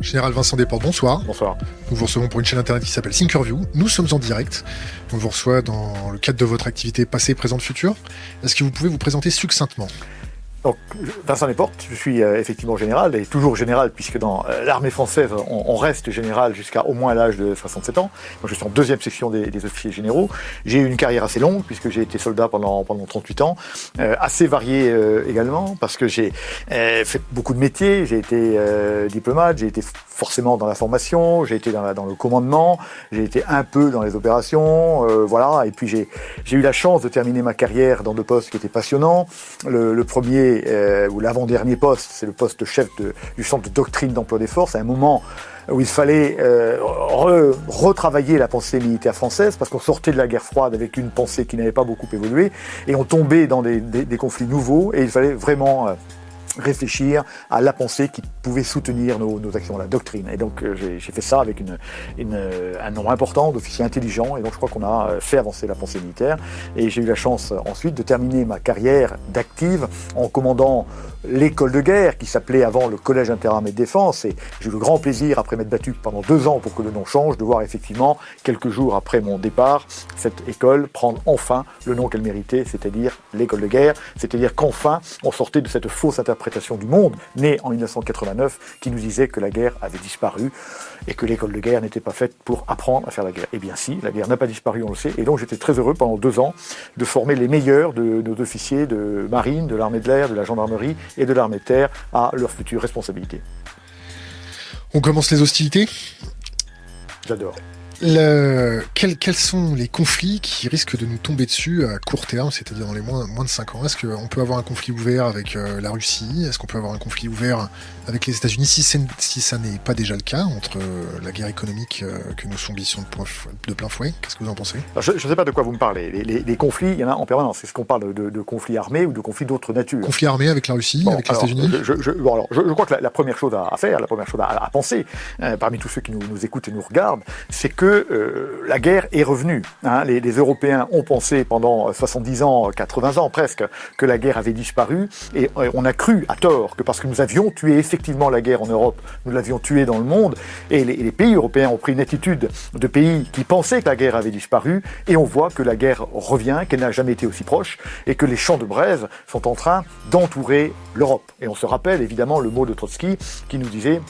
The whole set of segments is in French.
Général Vincent Desportes, bonsoir. Bonsoir. Nous vous recevons pour une chaîne internet qui s'appelle Thinkerview. Nous sommes en direct. On vous reçoit dans le cadre de votre activité passée, présente, future. Est-ce que vous pouvez vous présenter succinctement ? Donc, Vincent Desportes, je suis effectivement général, et toujours général, puisque dans l'armée française, on reste général jusqu'à au moins l'âge de 67 ans. Moi, je suis en deuxième section des officiers généraux. J'ai eu une carrière assez longue, puisque j'ai été soldat pendant 38 ans, assez variée également, parce que j'ai fait beaucoup de métiers. J'ai été diplomate, j'ai été forcément dans la formation, j'ai été dans le commandement, j'ai été un peu dans les opérations, voilà. Et puis j'ai eu la chance de terminer ma carrière dans deux postes qui étaient passionnants. Le premier ou l'avant-dernier poste, c'est le poste de chef du centre de doctrine d'emploi des forces, à un moment où il fallait retravailler la pensée militaire française, parce qu'on sortait de la guerre froide avec une pensée qui n'avait pas beaucoup évolué, et on tombait dans des conflits nouveaux, et il fallait vraiment réfléchir à la pensée qui pouvait soutenir nos actions, la doctrine. Et donc j'ai fait ça avec un nombre important d'officiers intelligents, et donc je crois qu'on a fait avancer la pensée militaire. Et j'ai eu la chance ensuite de terminer ma carrière d'active en commandant l'école de guerre, qui s'appelait avant le Collège interarmées de défense, et j'ai eu le grand plaisir, après m'être battu pendant 2 ans pour que le nom change, de voir effectivement, quelques jours après mon départ, cette école prendre enfin le nom qu'elle méritait, c'est-à-dire l'école de guerre, c'est-à-dire qu'enfin on sortait de cette fausse interprétation du monde, née en 1989, qui nous disait que la guerre avait disparu, et que l'école de guerre n'était pas faite pour apprendre à faire la guerre. Eh bien si, la guerre n'a pas disparu, on le sait, et donc j'étais très heureux pendant 2 ans de former les meilleurs de nos officiers de marine, de l'armée de l'air, de la gendarmerie et de l'armée de terre à leurs futures responsabilités. On commence les hostilités ? J'adore. Quels sont les conflits qui risquent de nous tomber dessus à court terme, c'est-à-dire dans les moins de 5 ans ? Est-ce qu'on peut avoir un conflit ouvert avec la Russie ? Est-ce qu'on peut avoir un conflit ouvert avec les États-Unis, si ça n'est pas déjà le cas, entre la guerre économique que nous subissons de plein fouet ? Qu'est-ce que vous en pensez ? Alors, je ne sais pas de quoi vous me parlez. Les conflits, il y en a en permanence. Est-ce qu'on parle de conflits armés ou de conflits d'autres natures ? Conflit armé avec la Russie, avec les États-Unis ? Je crois que la première chose à faire, la première chose à penser, parmi tous ceux qui nous écoutent et nous regardent, c'est que la guerre est revenue. Les Européens ont pensé pendant 70 ans, 80 ans presque, que la guerre avait disparu, et on a cru, à tort, que parce que nous avions tué effectivement la guerre en Europe, nous l'avions tuée dans le monde, et les pays européens ont pris une attitude de pays qui pensaient que la guerre avait disparu, et on voit que la guerre revient, qu'elle n'a jamais été aussi proche, et que les champs de braise sont en train d'entourer l'Europe. Et on se rappelle évidemment le mot de Trotsky qui nous disait: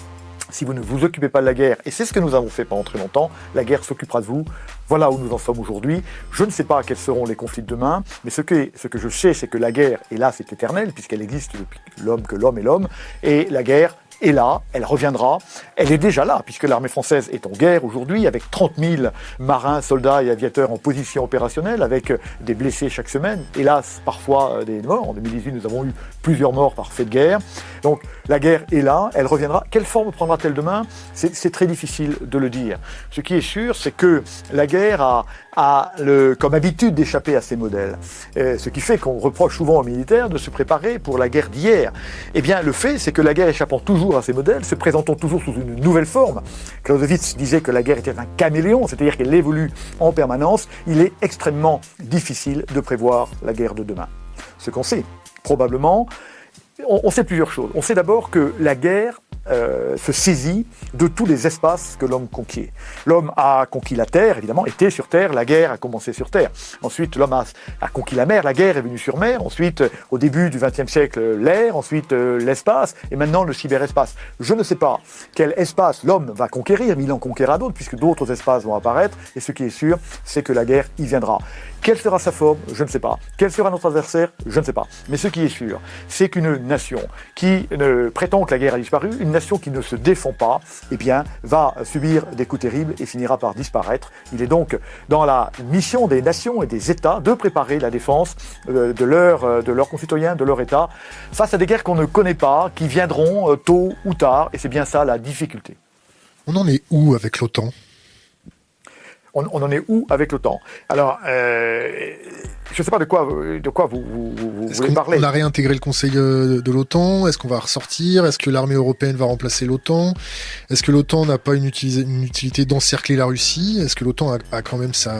si vous ne vous occupez pas de la guerre, et c'est ce que nous avons fait pendant très longtemps, la guerre s'occupera de vous. Voilà où nous en sommes aujourd'hui. Je ne sais pas quels seront les conflits de demain, mais ce que je sais, c'est que la guerre, hélas, est éternelle, puisqu'elle existe depuis que l'homme est l'homme, et la guerre est là, elle reviendra, elle est déjà là, puisque l'armée française est en guerre aujourd'hui, avec 30 000 marins, soldats et aviateurs en position opérationnelle, avec des blessés chaque semaine, hélas, parfois des morts. En 2018, nous avons eu plusieurs morts par fait de guerre. Donc la guerre est là, elle reviendra. Quelle forme prendra-t-elle demain ? C'est très difficile de le dire. Ce qui est sûr, c'est que la guerre a comme habitude d'échapper à ces modèles. Ce qui fait qu'on reproche souvent aux militaires de se préparer pour la guerre d'hier. Eh bien, le fait, c'est que la guerre échappant toujours à ces modèles, se présentant toujours sous une nouvelle forme. Clausewitz disait que la guerre était un caméléon, c'est-à-dire qu'elle évolue en permanence. Il est extrêmement difficile de prévoir la guerre de demain. Ce qu'on sait, probablement, on sait plusieurs choses. On sait d'abord que la guerre se saisit de tous les espaces que l'homme conquiert. L'homme a conquis la terre, évidemment, était sur terre, la guerre a commencé sur terre. Ensuite, l'homme a conquis la mer, la guerre est venue sur mer. Ensuite, au début du XXe siècle, l'air, ensuite l'espace, et maintenant le cyberespace. Je ne sais pas quel espace l'homme va conquérir, mais il en conquérera d'autres, puisque d'autres espaces vont apparaître, et ce qui est sûr, c'est que la guerre y viendra. Quelle sera sa forme ? Je ne sais pas. Quel sera notre adversaire ? Je ne sais pas. Mais ce qui est sûr, c'est qu'une nation qui prétend que la guerre a disparu, une nation qui ne se défend pas, eh bien, va subir des coups terribles et finira par disparaître. Il est donc dans la mission des nations et des États de préparer la défense de leurs concitoyens, de leur État, face à des guerres qu'on ne connaît pas, qui viendront tôt ou tard, et c'est bien ça la difficulté. On en est où avec l'OTAN ? On en est où avec l'OTAN ? Alors, je ne sais pas de quoi vous voulez parler. On a réintégré le Conseil de l'OTAN ? Est-ce qu'on va ressortir ? Est-ce que l'armée européenne va remplacer l'OTAN ? Est-ce que l'OTAN n'a pas une utilité d'encercler la Russie ? Est-ce que l'OTAN a quand même sa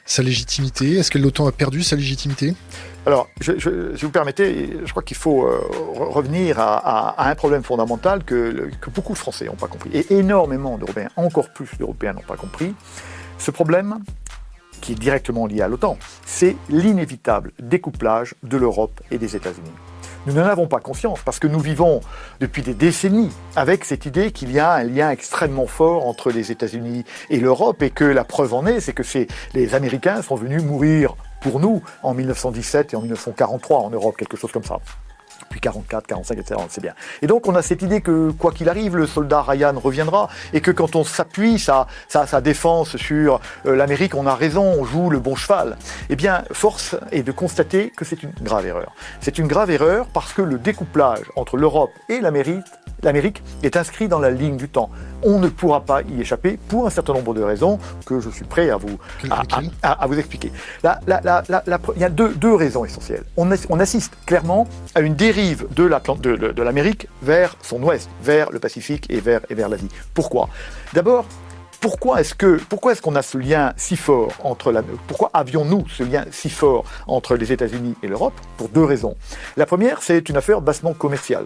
sa légitimité? Est-ce que l'OTAN a perdu sa légitimité? Alors, si vous permettez, je crois qu'il faut revenir à un problème fondamental que beaucoup de Français n'ont pas compris, et énormément d'Européens, encore plus d'Européens n'ont pas compris. Ce problème, qui est directement lié à l'OTAN, c'est l'inévitable découplage de l'Europe et des États-Unis. Nous n'en avons pas conscience parce que nous vivons depuis des décennies avec cette idée qu'il y a un lien extrêmement fort entre les États-Unis et l'Europe et que la preuve en est, c'est que les Américains sont venus mourir pour nous en 1917 et en 1943 en Europe, quelque chose comme ça. Puis 44, 45, etc. C'est bien. Et donc on a cette idée que quoi qu'il arrive, le soldat Ryan reviendra et que quand on s'appuie sa défense sur l'Amérique, on a raison, on joue le bon cheval. Eh bien, force est de constater que c'est une grave erreur. C'est une grave erreur parce que le découplage entre l'Europe et l'Amérique est inscrit dans la ligne du temps. On ne pourra pas y échapper pour un certain nombre de raisons que je suis prêt à vous expliquer. Il y a deux raisons essentielles. On assiste clairement à une dérive de l'Amérique vers son ouest, vers le Pacifique et vers l'Asie. Pourquoi ? D'abord, pourquoi est-ce qu'on a ce lien si fort pourquoi avions-nous ce lien si fort entre les États-Unis et l'Europe ? Pour deux raisons. La première, c'est une affaire bassement commerciale.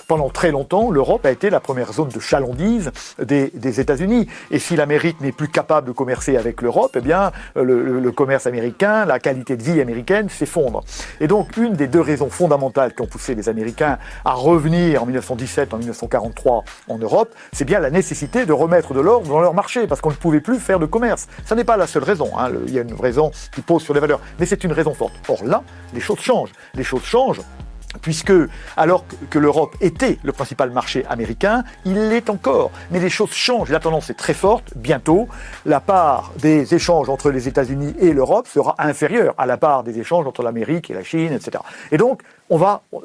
Pendant très longtemps, l'Europe a été la première zone de chalandise des États-Unis. Et si l'Amérique n'est plus capable de commercer avec l'Europe, eh bien, le commerce américain, la qualité de vie américaine s'effondre. Et donc, une des deux raisons fondamentales qui ont poussé les Américains à revenir en 1917, en 1943 en Europe, c'est bien la nécessité de remettre de l'ordre dans leur marché, parce qu'on ne pouvait plus faire de commerce. Ça n'est pas la seule raison, hein. Il y a une raison qui pose sur les valeurs, mais c'est une raison forte. Or là, les choses changent. Les choses changent puisque, alors que l'Europe était le principal marché américain, il l'est encore. Mais les choses changent, la tendance est très forte. Bientôt, la part des échanges entre les États-Unis et l'Europe sera inférieure à la part des échanges entre l'Amérique et la Chine, etc. Et donc,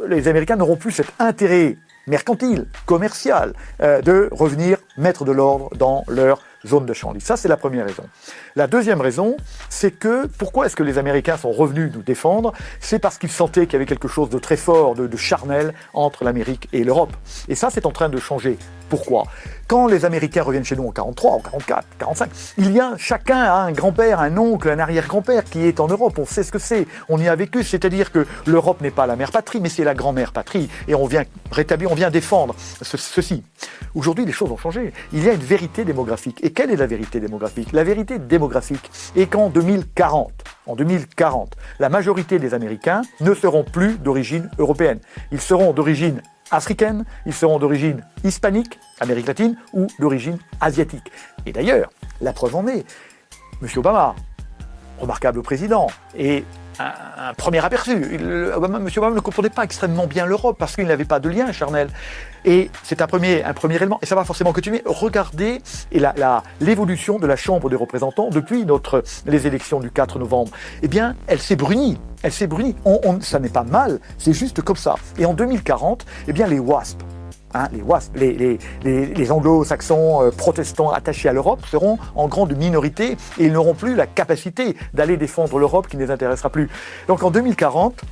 les Américains n'auront plus cet intérêt mercantile, commercial, de revenir mettre de l'ordre dans leur zone de chalandise. Ça, c'est la première raison. La deuxième raison, c'est que, pourquoi est-ce que les Américains sont revenus nous défendre ? C'est parce qu'ils sentaient qu'il y avait quelque chose de très fort, de charnel entre l'Amérique et l'Europe. Et ça, c'est en train de changer. Pourquoi ? Quand les Américains reviennent chez nous en 43, en 44, 45, chacun a un grand-père, un oncle, un arrière-grand-père qui est en Europe. On sait ce que c'est. On y a vécu. C'est-à-dire que l'Europe n'est pas la mère patrie, mais c'est la grand-mère patrie. Et on vient rétablir, on vient défendre ceci. Aujourd'hui, les choses ont changé. Il y a une vérité démographique. Et quelle est la vérité démographique ? La vérité démographique est qu'en 2040, la majorité des Américains ne seront plus d'origine européenne. Ils seront d'origine africaine, ils seront d'origine hispanique, Amérique latine, ou d'origine asiatique. Et d'ailleurs, la preuve en est, M. Obama, remarquable président, et un premier aperçu. M. Obama ne comprenait pas extrêmement bien l'Europe parce qu'il n'avait pas de lien charnel. Et c'est un premier élément, et ça va forcément continuer. Regardez l'évolution de la Chambre des représentants depuis les élections du 4 novembre. Eh bien, elle s'est brunie. Ça n'est pas mal, c'est juste comme ça. Et en 2040, eh bien, les WASP, les anglo-saxons protestants attachés à l'Europe seront en grande minorité et ils n'auront plus la capacité d'aller défendre l'Europe qui ne les intéressera plus. Donc en 2040,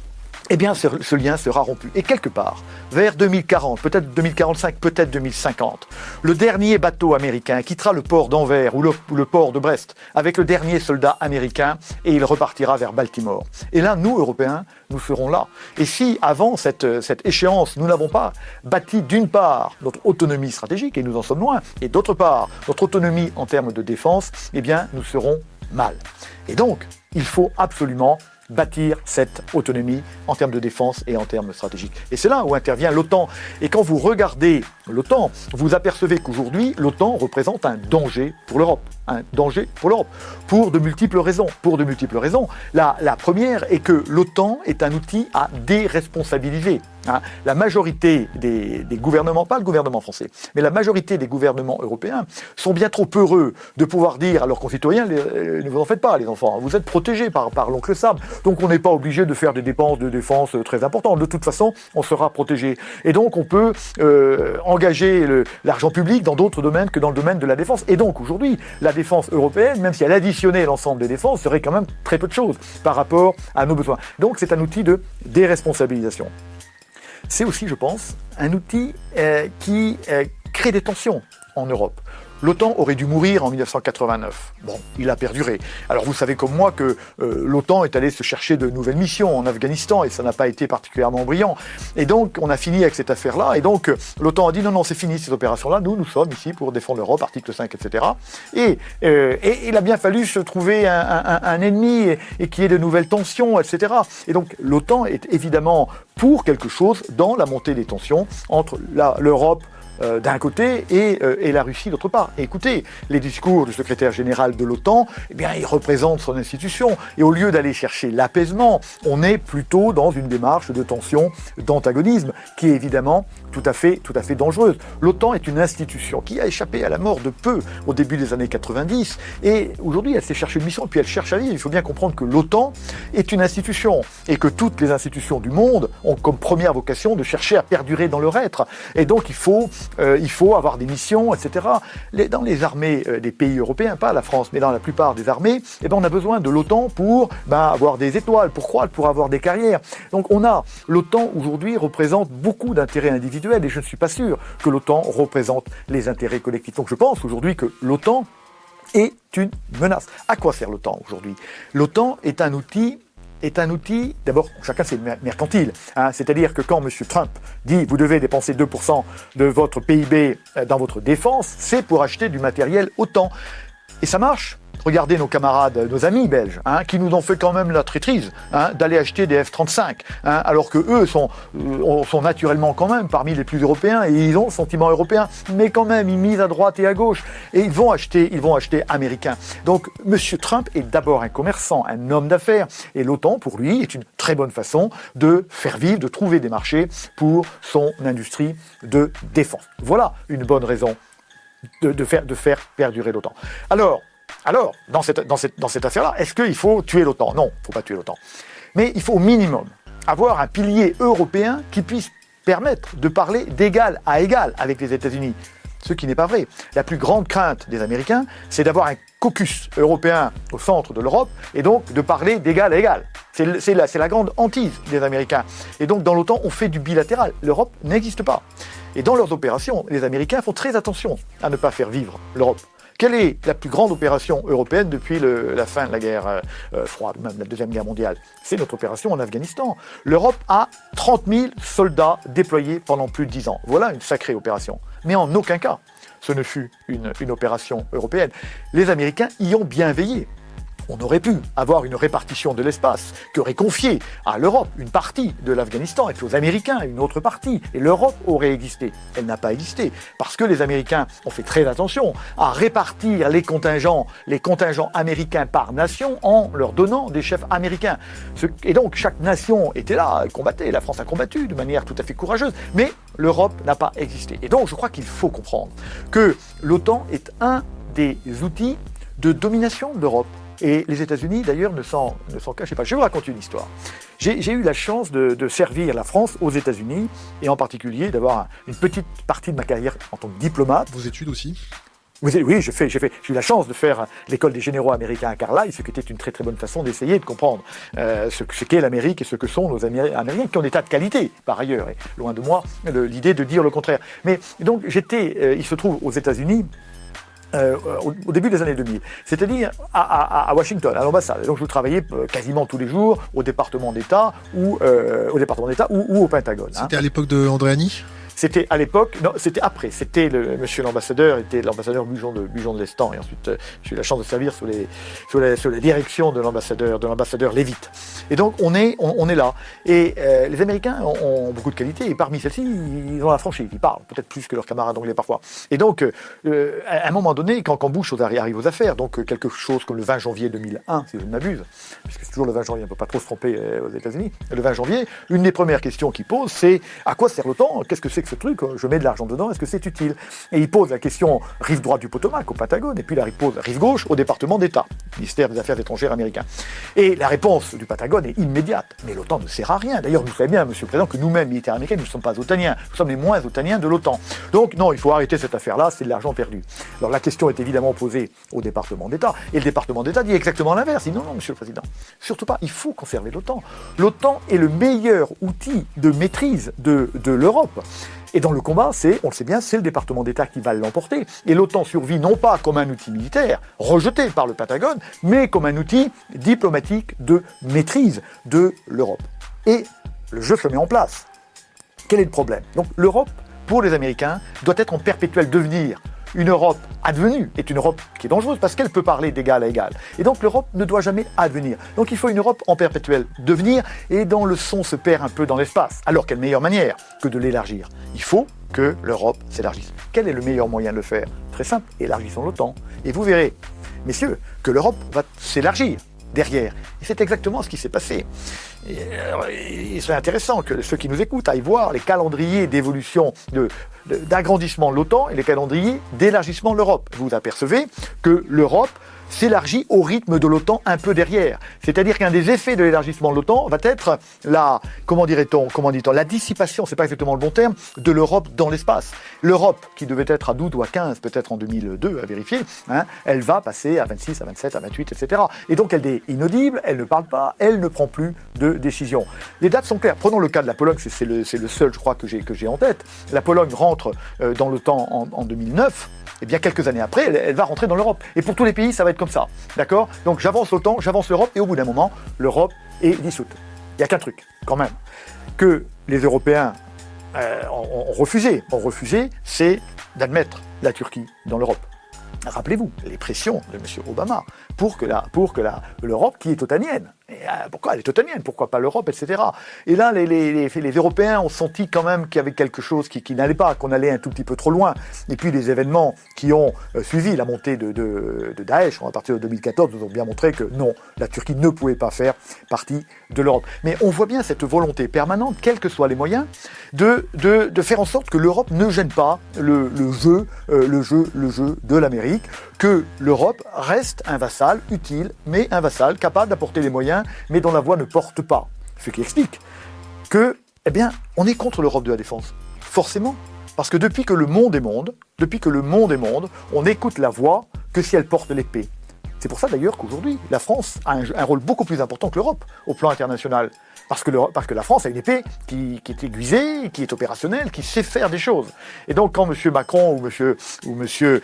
eh bien, ce lien sera rompu. Et quelque part, vers 2040, peut-être 2045, peut-être 2050, le dernier bateau américain quittera le port d'Anvers ou le port de Brest avec le dernier soldat américain et il repartira vers Baltimore. Et là, nous, Européens, nous serons là. Et si, avant cette échéance, nous n'avons pas bâti d'une part notre autonomie stratégique, et nous en sommes loin, et d'autre part notre autonomie en termes de défense, eh bien, nous serons mal. Et donc, il faut absolument bâtir cette autonomie en termes de défense et en termes stratégiques. Et c'est là où intervient l'OTAN. Et quand vous regardez l'OTAN, vous apercevez qu'aujourd'hui, l'OTAN représente un danger pour l'Europe. Pour de multiples raisons. La première est que l'OTAN est un outil à déresponsabiliser. La majorité des gouvernements, pas le gouvernement français, mais la majorité des gouvernements européens sont bien trop heureux de pouvoir dire à leurs concitoyens ne vous en faites pas les enfants, vous êtes protégés par l'oncle Sam, donc on n'est pas obligé de faire des dépenses de défense très importantes, de toute façon on sera protégé. Et donc on peut engager l'argent public dans d'autres domaines que dans le domaine de la défense. Et donc aujourd'hui, la défense européenne, même si elle additionnait l'ensemble des défenses, serait quand même très peu de choses par rapport à nos besoins. Donc c'est un outil de déresponsabilisation. C'est aussi, je pense, un outil qui crée des tensions en Europe. L'OTAN aurait dû mourir en 1989. Bon, il a perduré. Alors vous savez comme moi que l'OTAN est allé se chercher de nouvelles missions en Afghanistan et ça n'a pas été particulièrement brillant. Et donc on a fini avec cette affaire-là et donc l'OTAN a dit non, c'est fini ces opérations-là, nous sommes ici pour défendre l'Europe, article 5, etc. Et il a bien fallu se trouver un ennemi et qu'il y ait de nouvelles tensions, etc. Et donc l'OTAN est évidemment pour quelque chose dans la montée des tensions entre l'Europe d'un côté et la Russie d'autre part. Et écoutez, les discours du secrétaire général de l'OTAN, eh bien, ils représentent son institution. Et au lieu d'aller chercher l'apaisement, on est plutôt dans une démarche de tension, d'antagonisme, qui est évidemment tout à fait dangereuse. L'OTAN est une institution qui a échappé à la mort de peu au début des années 90. Et aujourd'hui, elle s'est cherchée une mission, et puis elle cherche à vivre. Il faut bien comprendre que l'OTAN est une institution et que toutes les institutions du monde ont comme première vocation de chercher à perdurer dans leur être. Et donc, il faut avoir des missions, etc. Dans les armées des pays européens, pas la France, mais dans la plupart des armées, eh ben, on a besoin de l'OTAN pour avoir des étoiles, pour croître, pour avoir des carrières. Donc l'OTAN aujourd'hui représente beaucoup d'intérêts individuels et je ne suis pas sûr que l'OTAN représente les intérêts collectifs. Donc je pense aujourd'hui que l'OTAN est une menace. À quoi sert l'OTAN aujourd'hui ? L'OTAN est un outil, d'abord, chacun c'est mercantile. C'est-à-dire que quand M. Trump dit « vous devez dépenser 2% de votre PIB dans votre défense », c'est pour acheter du matériel OTAN. Et ça marche. Regardez nos camarades, nos amis belges, qui nous ont fait quand même la traîtrise d'aller acheter des F-35, alors que eux sont naturellement quand même parmi les plus européens et ils ont le sentiment européen, mais quand même ils misent à droite et à gauche et ils vont acheter américain. Donc M. Trump est d'abord un commerçant, un homme d'affaires et l'OTAN pour lui est une très bonne façon de faire vivre, de trouver des marchés pour son industrie de défense. Voilà une bonne raison de faire perdurer l'OTAN. Alors, dans cette affaire-là, est-ce qu'il faut tuer l'OTAN ? Non, il ne faut pas tuer l'OTAN. Mais il faut au minimum avoir un pilier européen qui puisse permettre de parler d'égal à égal avec les États-Unis. Ce qui n'est pas vrai. La plus grande crainte des Américains, c'est d'avoir un caucus européen au centre de l'Europe et donc de parler d'égal à égal. C'est la grande hantise des Américains. Et donc dans l'OTAN, on fait du bilatéral. L'Europe n'existe pas. Et dans leurs opérations, les Américains font très attention à ne pas faire vivre l'Europe. Quelle est la plus grande opération européenne depuis la fin de la guerre froide, même la Deuxième Guerre mondiale ? C'est notre opération en Afghanistan. L'Europe a 30 000 soldats déployés pendant plus de 10 ans. Voilà une sacrée opération. Mais en aucun cas, ce ne fut une opération européenne. Les Américains y ont bien veillé. On aurait pu avoir une répartition de l'espace qui aurait confié à l'Europe une partie de l'Afghanistan et puis aux Américains une autre partie. Et l'Europe aurait existé. Elle n'a pas existé. Parce que les Américains ont fait très attention à répartir les contingents américains par nation en leur donnant des chefs américains. Et donc chaque nation était là, elle combattait. La France a combattu de manière tout à fait courageuse. Mais l'Europe n'a pas existé. Et donc je crois qu'il faut comprendre que l'OTAN est un des outils de domination de l'Europe. Et les États-Unis, d'ailleurs, ne s'en cachaient pas. Je vais vous raconter une histoire. J'ai eu la chance de servir la France aux États-Unis, et en particulier d'avoir une petite partie de ma carrière en tant que diplomate. Vos études aussi ? Oui, j'ai eu la chance de faire l'école des généraux américains à Carlisle, ce qui était une très très bonne façon d'essayer de comprendre ce qu'est l'Amérique et ce que sont nos Américains, qui ont des tas de qualités par ailleurs, et loin de moi l'idée de dire le contraire. Mais donc il se trouve aux États-Unis, au début des années 2000, c'est-à-dire à Washington, à l'ambassade. Donc je travaillais quasiment tous les jours au département d'État ou au Pentagone. C'était à l'époque de Andréani ? C'était à l'époque, non, c'était après. C'était monsieur l'ambassadeur, était l'ambassadeur Bujon de l'Estan. Et ensuite, j'ai eu la chance de servir sous la direction de l'ambassadeur Leavitt. Et donc, on est là. Et les Américains ont beaucoup de qualités. Et parmi celles-ci, ils ont la franchise. Ils parlent peut-être plus que leurs camarades anglais parfois. Et donc, à un moment donné, quand Bush arrive aux affaires, donc quelque chose comme le 20 janvier 2001, si je ne m'abuse, puisque c'est toujours le 20 janvier, on ne peut pas trop se tromper aux États-Unis, le 20 janvier, une des premières questions qu'il pose, c'est à quoi sert l'OTAN ? Qu'est-ce que c'est que ce truc ? Je mets de l'argent dedans, est-ce que c'est utile ? Et il pose la question rive droite du Potomac, au Pentagone, et puis il pose rive gauche au département d'État, ministère des Affaires étrangères américain. Et la réponse du Pentagone est immédiate. Mais l'OTAN ne sert à rien. D'ailleurs, vous savez bien, Monsieur le Président, que nous-mêmes, militaires américains, nous ne sommes pas otaniens. Nous sommes les moins otaniens de l'OTAN. Donc, non, il faut arrêter cette affaire-là, c'est de l'argent perdu. Alors, la question est évidemment posée au département d'État. Et le département d'État dit exactement l'inverse. Il dit non, Monsieur le Président, surtout pas, il faut conserver l'OTAN. L'OTAN est le meilleur outil de maîtrise de l'Europe. Et dans le combat, on le sait bien, c'est le département d'État qui va l'emporter. Et l'OTAN survit non pas comme un outil militaire, rejeté par le Pentagone, mais comme un outil diplomatique de maîtrise de l'Europe. Et le jeu se met en place. Quel est le problème? Donc l'Europe, pour les Américains, doit être en perpétuel devenir. Une Europe advenue est une Europe qui est dangereuse parce qu'elle peut parler d'égal à égal. Et donc l'Europe ne doit jamais advenir. Donc il faut une Europe en perpétuel devenir et dont le son se perd un peu dans l'espace. Alors quelle meilleure manière que de l'élargir? Il faut que l'Europe s'élargisse. Quel est le meilleur moyen de le faire? Très simple, élargissons l'OTAN. Et vous verrez, messieurs, que l'Europe va s'élargir derrière. Et c'est exactement ce qui s'est passé. Il serait intéressant que ceux qui nous écoutent aillent voir les calendriers d'évolution, d'agrandissement de l'OTAN et les calendriers d'élargissement de l'Europe. Vous apercevez que l'Europe s'élargit au rythme de l'OTAN un peu derrière. C'est-à-dire qu'un des effets de l'élargissement de l'OTAN va être la dissipation, c'est pas exactement le bon terme, de l'Europe dans l'espace. L'Europe, qui devait être à 12 ou à 15, peut-être en 2002, à vérifier, elle va passer à 26, à 27, à 28, etc. Et donc elle est inaudible, elle ne parle pas, elle ne prend plus de décision. Les dates sont claires. Prenons le cas de la Pologne, c'est le seul, je crois, que j'ai en tête. La Pologne rentre dans l'OTAN en 2009. Et bien quelques années après, elle va rentrer dans l'Europe. Et pour tous les pays, ça va être comme ça. D'accord? Donc j'avance l'OTAN, j'avance l'Europe, et au bout d'un moment, l'Europe est dissoute. Il n'y a qu'un truc, quand même, que les Européens ont refusé. C'est d'admettre la Turquie dans l'Europe. Rappelez-vous les pressions de M. Obama pour que l'Europe, qui est otanienne, pourquoi elle est otanienne, pourquoi pas l'Europe, etc. Et là, les Européens ont senti quand même qu'il y avait quelque chose qui n'allait pas, qu'on allait un tout petit peu trop loin. Et puis les événements qui ont suivi la montée de Daesh, à partir de 2014, nous ont bien montré que non, la Turquie ne pouvait pas faire partie de l'Europe. Mais on voit bien cette volonté permanente, quels que soient les moyens, de faire en sorte que l'Europe ne gêne pas le jeu de l'Amérique, que l'Europe reste un vassal utile, mais un vassal capable d'apporter les moyens, mais dont la voix ne porte pas. Ce qui explique que, on est contre l'Europe de la défense. Forcément. Parce que depuis que le monde est monde, on n'écoute la voix que si elle porte l'épée. C'est pour ça d'ailleurs qu'aujourd'hui, la France a un rôle beaucoup plus important que l'Europe au plan international. Parce que la France a une épée qui est aiguisée, qui est opérationnelle, qui sait faire des choses. Et donc quand M. Macron ou M.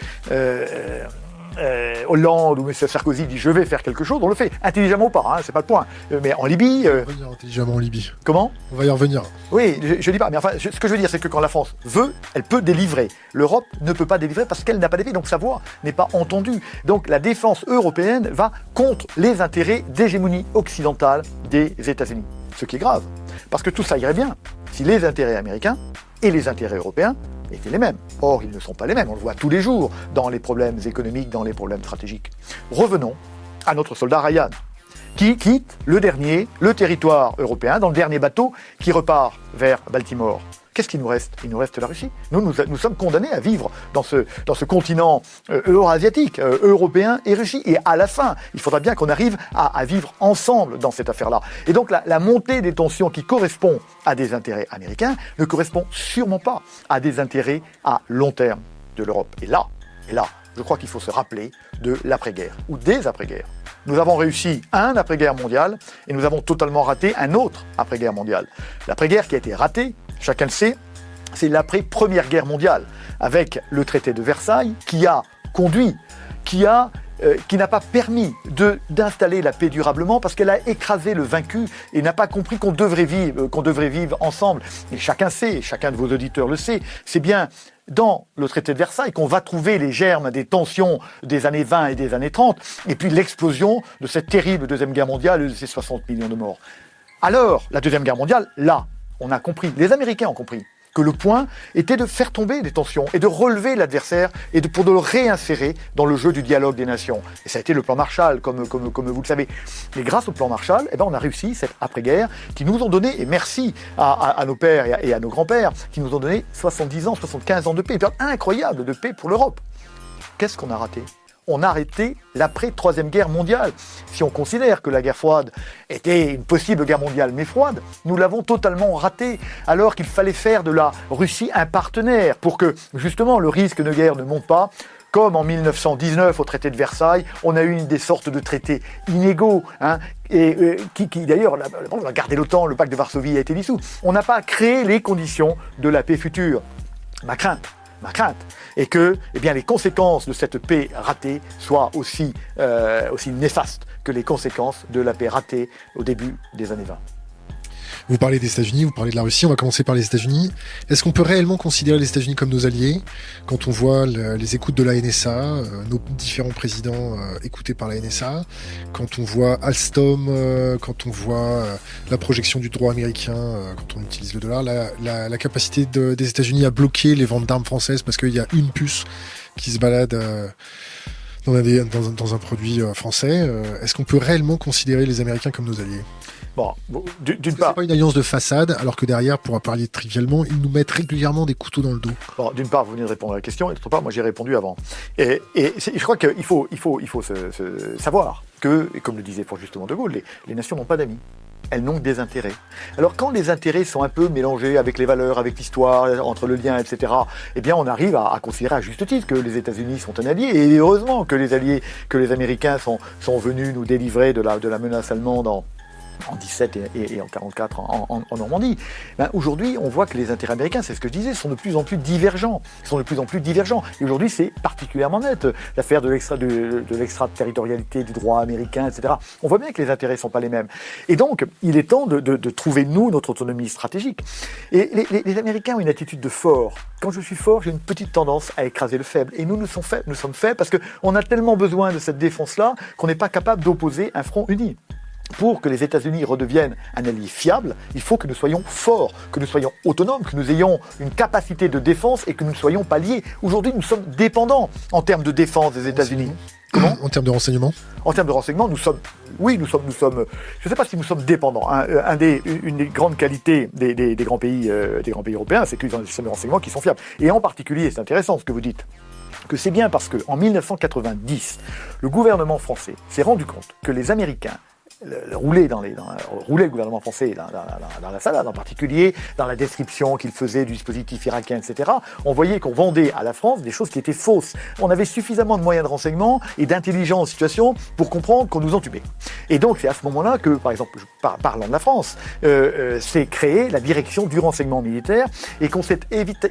Hollande ou M. Sarkozy dit « je vais faire quelque chose », on le fait. Intelligemment ou pas, c'est pas le point. Mais en Libye... On va revenir intelligemment en Libye. Comment ? On va y revenir. Oui, je dis pas, mais enfin, ce que je veux dire, c'est que quand la France veut, elle peut délivrer. L'Europe ne peut pas délivrer parce qu'elle n'a pas d'épée, donc sa voix n'est pas entendue. Donc la défense européenne va contre les intérêts d'hégémonie occidentale des États-Unis. Ce qui est grave, parce que tout ça irait bien si les intérêts américains et les intérêts européens étaient les mêmes. Or, ils ne sont pas les mêmes, on le voit tous les jours dans les problèmes économiques, dans les problèmes stratégiques. Revenons à notre soldat Ryan, qui quitte le territoire européen, dans le dernier bateau qui repart vers Baltimore. Qu'est-ce qu'il nous reste? Il nous reste la Russie. Nous sommes condamnés à vivre dans ce continent eurasiatique, européen et Russie. Et à la fin, il faudra bien qu'on arrive à vivre ensemble dans cette affaire-là. Et donc la montée des tensions qui correspond à des intérêts américains ne correspond sûrement pas à des intérêts à long terme de l'Europe. Et là, je crois qu'il faut se rappeler de l'après-guerre, ou des après-guerres. Nous avons réussi un après-guerre mondiale et nous avons totalement raté un autre après-guerre mondiale. L'après-guerre qui a été ratée, chacun le sait, c'est l'après-première guerre mondiale, avec le traité de Versailles qui a conduit, qui n'a pas permis d'installer la paix durablement parce qu'elle a écrasé le vaincu et n'a pas compris qu'on devrait vivre ensemble. Et chacun sait, chacun de vos auditeurs le sait, c'est bien dans le traité de Versailles qu'on va trouver les germes des tensions des années 20 et des années 30, et puis l'explosion de cette terrible Deuxième Guerre mondiale et de ces 60 millions de morts. Alors, la Deuxième Guerre mondiale, là, on a compris, les Américains ont compris, que le point était de faire tomber des tensions et de relever l'adversaire et pour de le réinsérer dans le jeu du dialogue des nations. Et ça a été le plan Marshall, comme vous le savez. Mais grâce au plan Marshall, on a réussi cette après-guerre qui nous ont donné, et merci à nos pères et à nos grands-pères, qui nous ont donné 70 ans, 75 ans de paix, une période incroyable de paix pour l'Europe. Qu'est-ce qu'on a raté ? On a arrêté l'après-troisième guerre mondiale. Si on considère que la guerre froide était une possible guerre mondiale, mais froide, nous l'avons totalement ratée, alors qu'il fallait faire de la Russie un partenaire pour que, justement, le risque de guerre ne monte pas. comme en 1919 au traité de Versailles, on a eu des sortes de traités inégaux, et qui d'ailleurs, on a gardé l'OTAN, le pacte de Varsovie a été dissous. On n'a pas créé les conditions de la paix future. Ma crainte est que les conséquences de cette paix ratée soient aussi néfastes que les conséquences de la paix ratée au début des années 20. Vous parlez des États-Unis, vous parlez de la Russie, on va commencer par les États-Unis. Est-ce qu'on peut réellement considérer les États-Unis comme nos alliés quand on voit les écoutes de la NSA, nos différents présidents écoutés par la NSA, quand on voit Alstom, quand on voit la projection du droit américain, quand on utilise le dollar, la capacité des États-Unis à bloquer les ventes d'armes françaises parce qu'il y a une puce qui se balade dans un produit français. Est-ce qu'on peut réellement considérer les Américains comme nos alliés ? Bon, d'une part, c'est pas une alliance de façade, alors que derrière, pour parler trivialement, ils nous mettent régulièrement des couteaux dans le dos. Bon, d'une part, vous venez de répondre à la question, et d'autre part, moi j'ai répondu avant. Et je crois qu'il faut savoir que, et comme le disait fort justement De Gaulle, les nations n'ont pas d'amis. Elles n'ont que des intérêts. Alors quand les intérêts sont un peu mélangés avec les valeurs, avec l'histoire, entre le lien, etc., on arrive à considérer à juste titre que les États-Unis sont un allié, et heureusement que les Américains sont venus nous délivrer de la menace allemande en 17 et en 44 en Normandie. Aujourd'hui, on voit que les intérêts américains, c'est ce que je disais, sont de plus en plus divergents. Et aujourd'hui, c'est particulièrement net. L'affaire de l'extraterritorialité du droit américain, etc. On voit bien que les intérêts ne sont pas les mêmes. Et donc, il est temps de trouver, nous, notre autonomie stratégique. Et les Américains ont une attitude de fort. Quand je suis fort, j'ai une petite tendance à écraser le faible. Et nous sommes faits parce qu'on a tellement besoin de cette défense-là qu'on n'est pas capable d'opposer un front uni. Pour que les États-Unis redeviennent un allié fiable, il faut que nous soyons forts, que nous soyons autonomes, que nous ayons une capacité de défense et que nous ne soyons pas liés. Aujourd'hui, nous sommes dépendants en termes de défense des États-Unis. Comment ? En termes de renseignement ? En termes de renseignement, nous sommes. Je ne sais pas si nous sommes dépendants. Une des grandes qualités des grands pays européens, c'est qu'ils ont des systèmes de renseignement qui sont fiables. Et en particulier, c'est intéressant ce que vous dites, que c'est bien parce qu'en 1990, le gouvernement français s'est rendu compte que les Américains roulaient le gouvernement français dans la salade, en particulier dans la description qu'il faisait du dispositif irakien, etc. On voyait qu'on vendait à la France des choses qui étaient fausses. On avait suffisamment de moyens de renseignement et d'intelligence en situation pour comprendre qu'on nous entubait. Et donc c'est à ce moment-là que, par exemple, parlant de la France, s'est créée la direction du renseignement militaire et qu'on s'est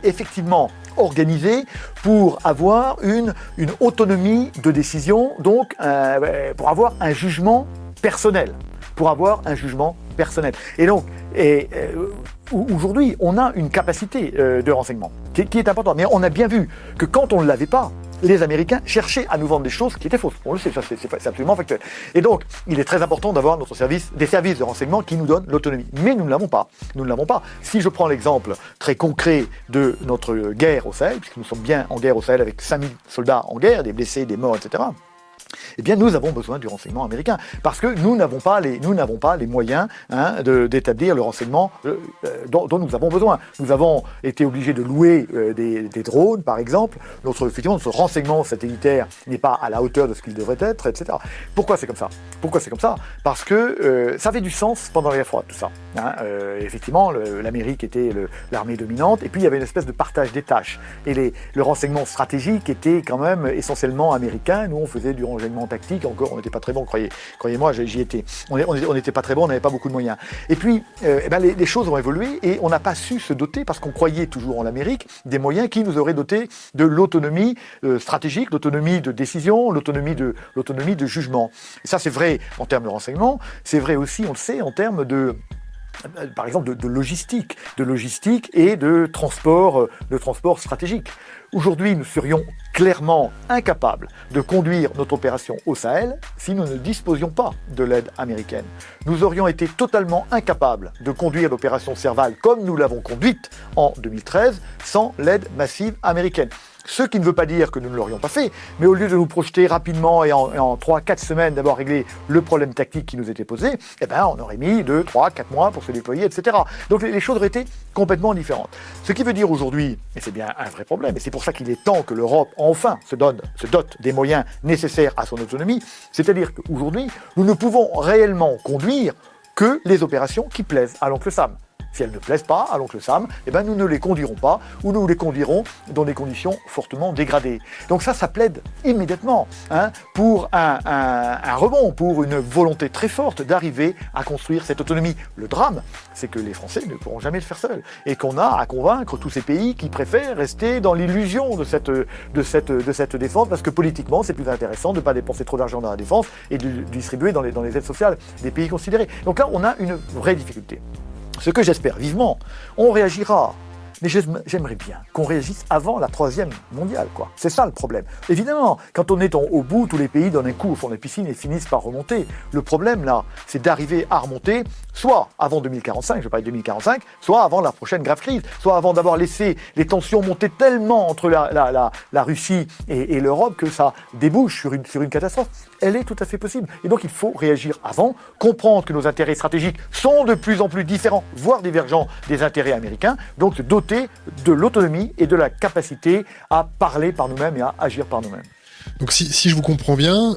effectivement organisé pour avoir une autonomie de décision, donc pour avoir un jugement personnel. Et donc, aujourd'hui, on a une capacité de renseignement qui est importante. Mais on a bien vu que quand on ne l'avait pas, les Américains cherchaient à nous vendre des choses qui étaient fausses. On le sait, c'est absolument factuel. Et donc, il est très important d'avoir des services de renseignement qui nous donnent l'autonomie. Mais nous ne l'avons pas. Si je prends l'exemple très concret de notre guerre au Sahel, puisque nous sommes bien en guerre au Sahel avec 5000 soldats en guerre, des blessés, des morts, etc., nous avons besoin du renseignement américain parce que nous n'avons pas les moyens d'établir le renseignement dont nous avons besoin. Nous avons été obligés de louer des drones, par exemple. Notre renseignement satellitaire n'est pas à la hauteur de ce qu'il devrait être, etc. Pourquoi c'est comme ça ? Parce que ça avait du sens pendant la guerre froide, tout ça. Effectivement, l'Amérique était l'armée dominante, et puis il y avait une espèce de partage des tâches. Et le renseignement stratégique était quand même essentiellement américain. Nous, on faisait du renseignement tactique, encore on n'était pas très bon, croyez-moi, j'y étais. On n'était pas très bon, on n'avait pas beaucoup de moyens. Et puis, les choses ont évolué et on n'a pas su se doter, parce qu'on croyait toujours en l'Amérique, des moyens qui nous auraient doté de l'autonomie stratégique, l'autonomie de décision, l'autonomie de jugement. Et ça, c'est vrai en termes de renseignement, c'est vrai aussi, on le sait, en termes par exemple de logistique et de transport stratégique. Aujourd'hui, nous serions clairement incapables de conduire notre opération au Sahel si nous ne disposions pas de l'aide américaine. Nous aurions été totalement incapables de conduire l'opération Serval comme nous l'avons conduite en 2013 sans l'aide massive américaine. Ce qui ne veut pas dire que nous ne l'aurions pas fait, mais au lieu de nous projeter rapidement et en 3-4 semaines d'avoir réglé le problème tactique qui nous était posé, on aurait mis 2, 3, 4 mois pour se déployer, etc. Donc les choses auraient été complètement différentes. Ce qui veut dire aujourd'hui, et c'est bien un vrai problème, et c'est pour ça qu'il est temps que l'Europe enfin se dote des moyens nécessaires à son autonomie, c'est-à-dire qu'aujourd'hui, nous ne pouvons réellement conduire que les opérations qui plaisent à l'oncle Sam. Si elles ne plaisent pas à l'oncle Sam, eh ben nous ne les conduirons pas, ou nous les conduirons dans des conditions fortement dégradées. Donc ça plaide immédiatement pour un rebond, pour une volonté très forte d'arriver à construire cette autonomie. Le drame, c'est que les Français ne pourront jamais le faire seuls, et qu'on a à convaincre tous ces pays qui préfèrent rester dans l'illusion de cette défense, parce que politiquement, c'est plus intéressant de ne pas dépenser trop d'argent dans la défense et de distribuer dans les aides sociales des pays considérés. Donc là, on a une vraie difficulté. Ce que j'espère vivement, on réagira. Mais j'aimerais bien qu'on réagisse avant la Troisième mondiale, quoi. C'est ça le problème. Évidemment, quand on est au bout, tous les pays donnent un coup au fond de la piscine et finissent par remonter. Le problème, là, c'est d'arriver à remonter, soit avant 2045, je parlais de 2045, soit avant la prochaine grave crise, soit avant d'avoir laissé les tensions monter tellement entre la Russie et l'Europe que ça débouche sur une catastrophe. Elle est tout à fait possible. Et donc, il faut réagir avant, comprendre que nos intérêts stratégiques sont de plus en plus différents, voire divergents des intérêts américains, donc se doter de l'autonomie et de la capacité à parler par nous-mêmes et à agir par nous-mêmes. Donc si je vous comprends bien,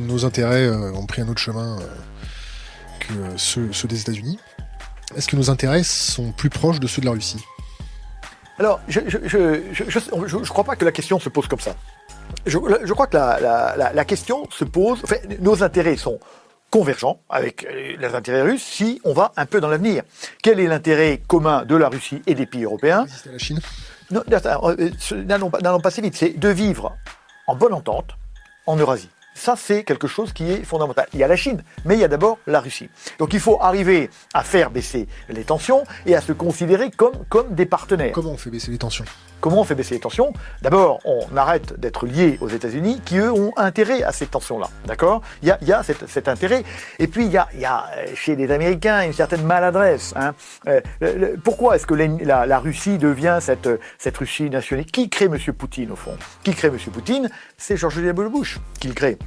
nos intérêts ont pris un autre chemin que ceux des États-Unis. Est-ce que nos intérêts sont plus proches de ceux de la Russie ? Alors, je crois pas que la question se pose comme ça. Je crois que la question se pose... Enfin, nos intérêts sont convergents avec les intérêts russes si on va un peu dans l'avenir. Quel est l'intérêt commun de la Russie et des pays européens ? Résister à la Chine ? Non, n'allons pas si vite. C'est de vivre en bonne entente en Eurasie. Ça, c'est quelque chose qui est fondamental. Il y a la Chine, mais il y a d'abord la Russie. Donc il faut arriver à faire baisser les tensions et à se considérer comme des partenaires. Comment on fait baisser les tensions ? Comment on fait baisser les tensions ? D'abord, on arrête d'être liés aux États-Unis, qui eux ont intérêt à ces tensions-là. D'accord ? Il y a cet intérêt. Et puis il y a chez les Américains une certaine maladresse. Pourquoi est-ce que la Russie devient cette Russie nationaliste ? Qui crée M. Poutine au fond ? Qui crée M. Poutine ? C'est George W. Bush qui le crée.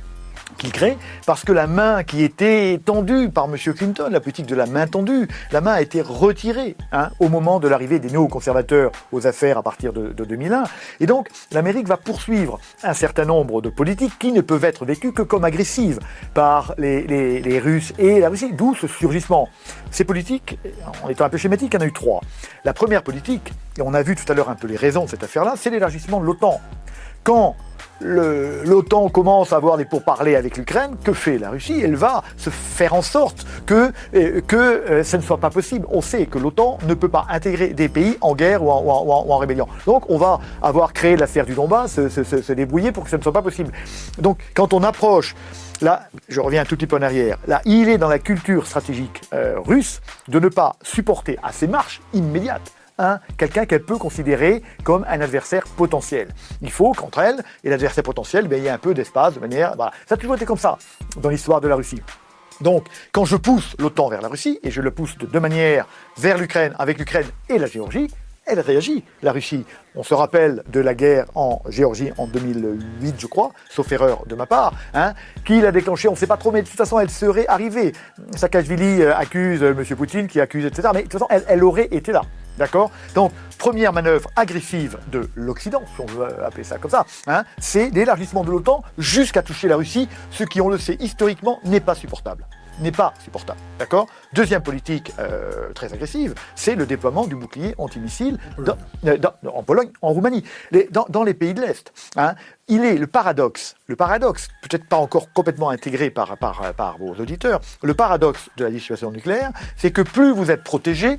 Parce que la main qui était tendue par M. Clinton, la politique de la main tendue, la main a été retirée au moment de l'arrivée des néoconservateurs aux affaires à partir de 2001. Et donc, l'Amérique va poursuivre un certain nombre de politiques qui ne peuvent être vécues que comme agressives par les Russes et la Russie, d'où ce surgissement. Ces politiques, en étant un peu schématique, il y en a eu trois. La première politique, et on a vu tout à l'heure un peu les raisons de cette affaire-là, c'est l'élargissement de l'OTAN. Quand l'OTAN commence à avoir des pourparlers avec l'Ukraine, que fait la Russie ? Elle va se faire en sorte que ça ne soit pas possible. On sait que l'OTAN ne peut pas intégrer des pays en guerre ou en rébellion. Donc on va avoir créé l'affaire du Donbass, se débrouiller pour que ça ne soit pas possible. Donc quand on approche, là je reviens un tout petit peu en arrière, là il est dans la culture stratégique russe de ne pas supporter à ses marches immédiates quelqu'un qu'elle peut considérer comme un adversaire potentiel. Il faut qu'entre elle et l'adversaire potentiel, il y ait un peu d'espace, de manière... Voilà. Ça a toujours été comme ça dans l'histoire de la Russie. Donc, quand je pousse l'OTAN vers la Russie, et je le pousse de deux manières, vers l'Ukraine, avec l'Ukraine et la Géorgie, elle réagit, la Russie. On se rappelle de la guerre en Géorgie en 2008, je crois, sauf erreur de ma part, qui l'a déclenchée, on ne sait pas trop, mais de toute façon, elle serait arrivée. Saakashvili accuse M. Poutine, qui accuse, etc. Mais de toute façon, elle aurait été là. D'accord ? Donc, première manœuvre agressive de l'Occident, si on veut appeler ça comme ça, c'est l'élargissement de l'OTAN jusqu'à toucher la Russie, ce qui, on le sait historiquement, n'est pas supportable. D'accord ? Deuxième politique très agressive, c'est le déploiement du bouclier antimissile en Pologne, en Roumanie, dans les pays de l'Est. Il est le paradoxe, peut-être pas encore complètement intégré par vos auditeurs, le paradoxe de la dissuasion nucléaire, c'est que plus vous êtes protégé,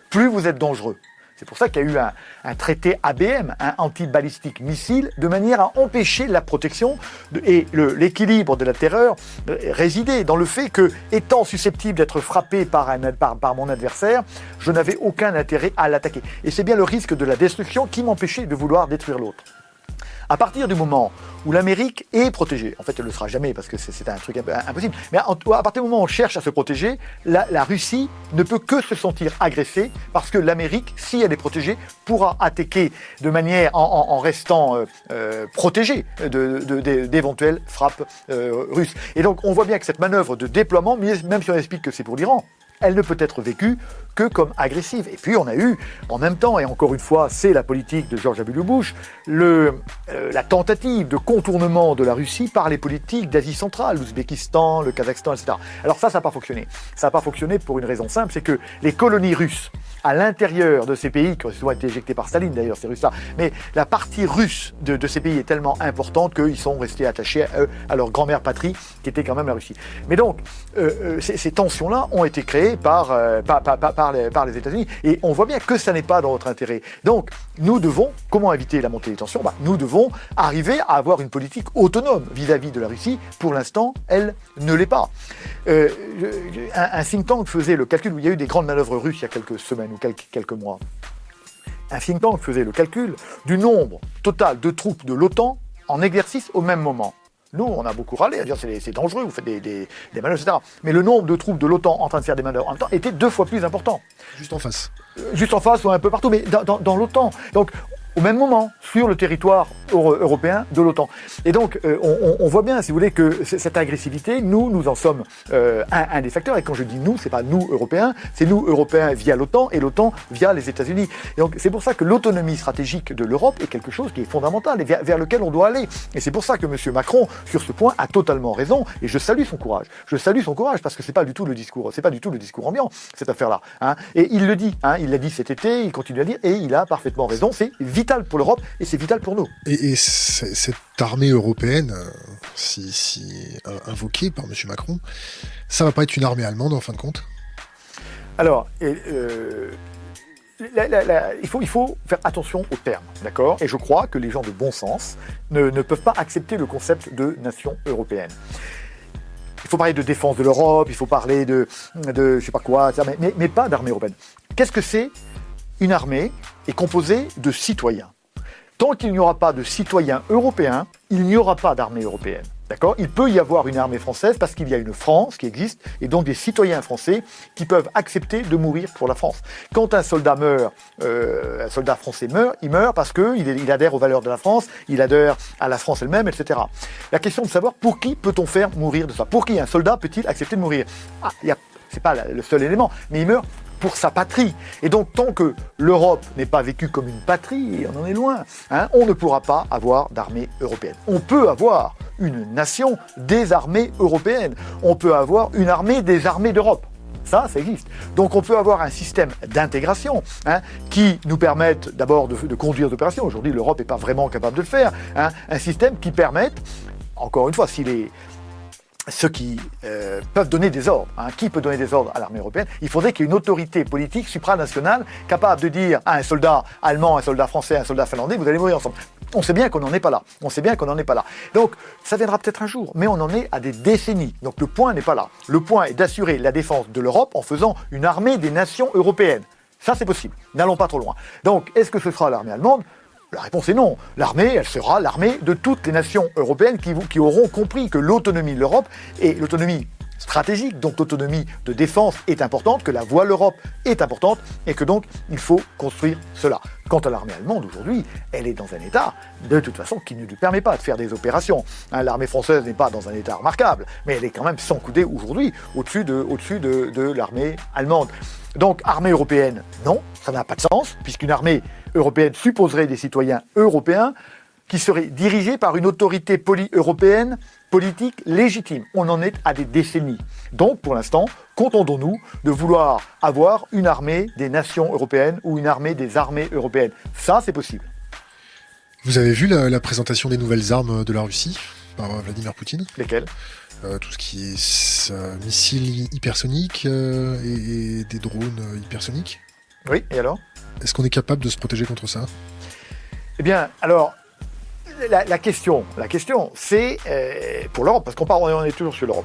plus vous êtes dangereux. C'est pour ça qu'il y a eu un traité ABM, un anti-balistique missile, de manière à empêcher la protection et l'équilibre de la terreur résidait dans le fait que, étant susceptible d'être frappé par mon adversaire, je n'avais aucun intérêt à l'attaquer. Et c'est bien le risque de la destruction qui m'empêchait de vouloir détruire l'autre. À partir du moment où l'Amérique est protégée, en fait elle ne le sera jamais parce que c'est un truc impossible, mais à partir du moment où on cherche à se protéger, la Russie ne peut que se sentir agressée parce que l'Amérique, si elle est protégée, pourra attaquer de manière en restant protégée d'éventuelles frappes russes. Et donc on voit bien que cette manœuvre de déploiement, même si on explique que c'est pour l'Iran, elle ne peut être vécue que comme agressive. Et puis on a eu, en même temps, et encore une fois, c'est la politique de George W. Bush, la tentative de contournement de la Russie par les politiques d'Asie centrale, l'Ouzbékistan, le Kazakhstan, etc. Alors ça n'a pas fonctionné. Ça n'a pas fonctionné pour une raison simple, c'est que les colonies russes, à l'intérieur de ces pays, qui ont souvent été éjectés par Staline d'ailleurs, ces Russes-là, mais la partie russe de ces pays est tellement importante qu'ils sont restés attachés à leur grand-mère patrie, qui était quand même la Russie. Mais donc, ces tensions-là ont été créées par les États-Unis, et on voit bien que ça n'est pas dans notre intérêt. Donc, nous devons, comment éviter la montée des tensions ? Nous devons arriver à avoir une politique autonome vis-à-vis de la Russie. Pour l'instant, elle ne l'est pas. Un think tank faisait le calcul, où il y a eu des grandes manœuvres russes il y a quelques semaines ou quelques mois. Un think tank faisait le calcul du nombre total de troupes de l'OTAN en exercice au même moment. Nous, on a beaucoup râlé à dire c'est dangereux, vous faites des manœuvres, etc. Mais le nombre de troupes de l'OTAN en train de faire des manœuvres en même temps était 2 fois plus important. Juste en face. Juste en face ou un peu partout, mais dans l'OTAN. Donc, au même moment, sur le territoire européen de l'OTAN. Et donc, on voit bien, si vous voulez, que cette agressivité, nous en sommes un des facteurs. Et quand je dis nous, c'est pas nous, Européens, c'est nous, Européens, via l'OTAN, et l'OTAN via les États-Unis. Et donc, c'est pour ça que l'autonomie stratégique de l'Europe est quelque chose qui est fondamental et vers lequel on doit aller. Et c'est pour ça que M. Macron, sur ce point, a totalement raison. Et je salue son courage. Je salue son courage parce que c'est pas du tout le discours ambiant, cette affaire-là. Et il le dit. Il l'a dit cet été, il continue à le dire, et il a parfaitement raison. C'est vital pour l'Europe et c'est vital pour nous. Et cette armée européenne, invoquée par M. Macron, ça va pas être une armée allemande en fin de compte ? Alors, il faut faire attention aux termes, d'accord ? Et je crois que les gens de bon sens ne peuvent pas accepter le concept de nation européenne. Il faut parler de défense de l'Europe, il faut parler de je sais pas quoi, mais pas d'armée européenne. Qu'est-ce que c'est ? Une armée est composée de citoyens. Tant qu'il n'y aura pas de citoyens européens, il n'y aura pas d'armée européenne. D'accord ? Il peut y avoir une armée française parce qu'il y a une France qui existe et donc des citoyens français qui peuvent accepter de mourir pour la France. Quand un soldat meurt, un soldat français meurt, il meurt parce qu'il adhère aux valeurs de la France, il adhère à la France elle-même, etc. La question de savoir pour qui peut-on faire mourir de ça ? Pour qui un soldat peut-il accepter de mourir ? C'est pas le seul élément, mais il meurt pour sa patrie. Et donc, tant que l'Europe n'est pas vécue comme une patrie, et on en est loin, on ne pourra pas avoir d'armée européenne. On peut avoir une nation des armées européennes. On peut avoir une armée des armées d'Europe. Ça existe. Donc on peut avoir un système d'intégration qui nous permette d'abord de conduire des opérations. Aujourd'hui, l'Europe n'est pas vraiment capable de le faire. Un système qui permette, encore une fois, ceux qui peuvent donner des ordres. Qui peut donner des ordres à l'armée européenne ? Il faudrait qu'il y ait une autorité politique supranationale capable de dire à un soldat allemand, un soldat français, un soldat finlandais, vous allez mourir ensemble. On sait bien qu'on n'en est pas là. Donc, ça viendra peut-être un jour, mais on en est à des décennies. Donc le point n'est pas là. Le point est d'assurer la défense de l'Europe en faisant une armée des nations européennes. Ça, c'est possible. N'allons pas trop loin. Donc, est-ce que ce sera l'armée allemande ? La réponse est non. L'armée, elle sera l'armée de toutes les nations européennes qui auront compris que l'autonomie de l'Europe et l'autonomie stratégique, donc l'autonomie de défense est importante, que la voie l'Europe est importante et que donc il faut construire cela. Quant à l'armée allemande, aujourd'hui, elle est dans un état, de toute façon, qui ne lui permet pas de faire des opérations. L'armée française n'est pas dans un état remarquable, mais elle est quand même sans coudée aujourd'hui au-dessus de l'armée allemande. Donc, armée européenne, non, ça n'a pas de sens, puisqu'une armée européenne supposerait des citoyens européens qui seraient dirigés par une autorité européenne politique légitime. On en est à des décennies. Donc, pour l'instant, contentons-nous de vouloir avoir une armée des nations européennes ou une armée des armées européennes. Ça, c'est possible. Vous avez vu la présentation des nouvelles armes de la Russie par Vladimir Poutine ? Lesquelles ? Tout ce qui est missiles hypersoniques et des drones hypersoniques. Oui, et alors ? Est-ce qu'on est capable de se protéger contre ça ? Eh bien, alors, la question, c'est pour l'Europe, parce on est toujours sur l'Europe.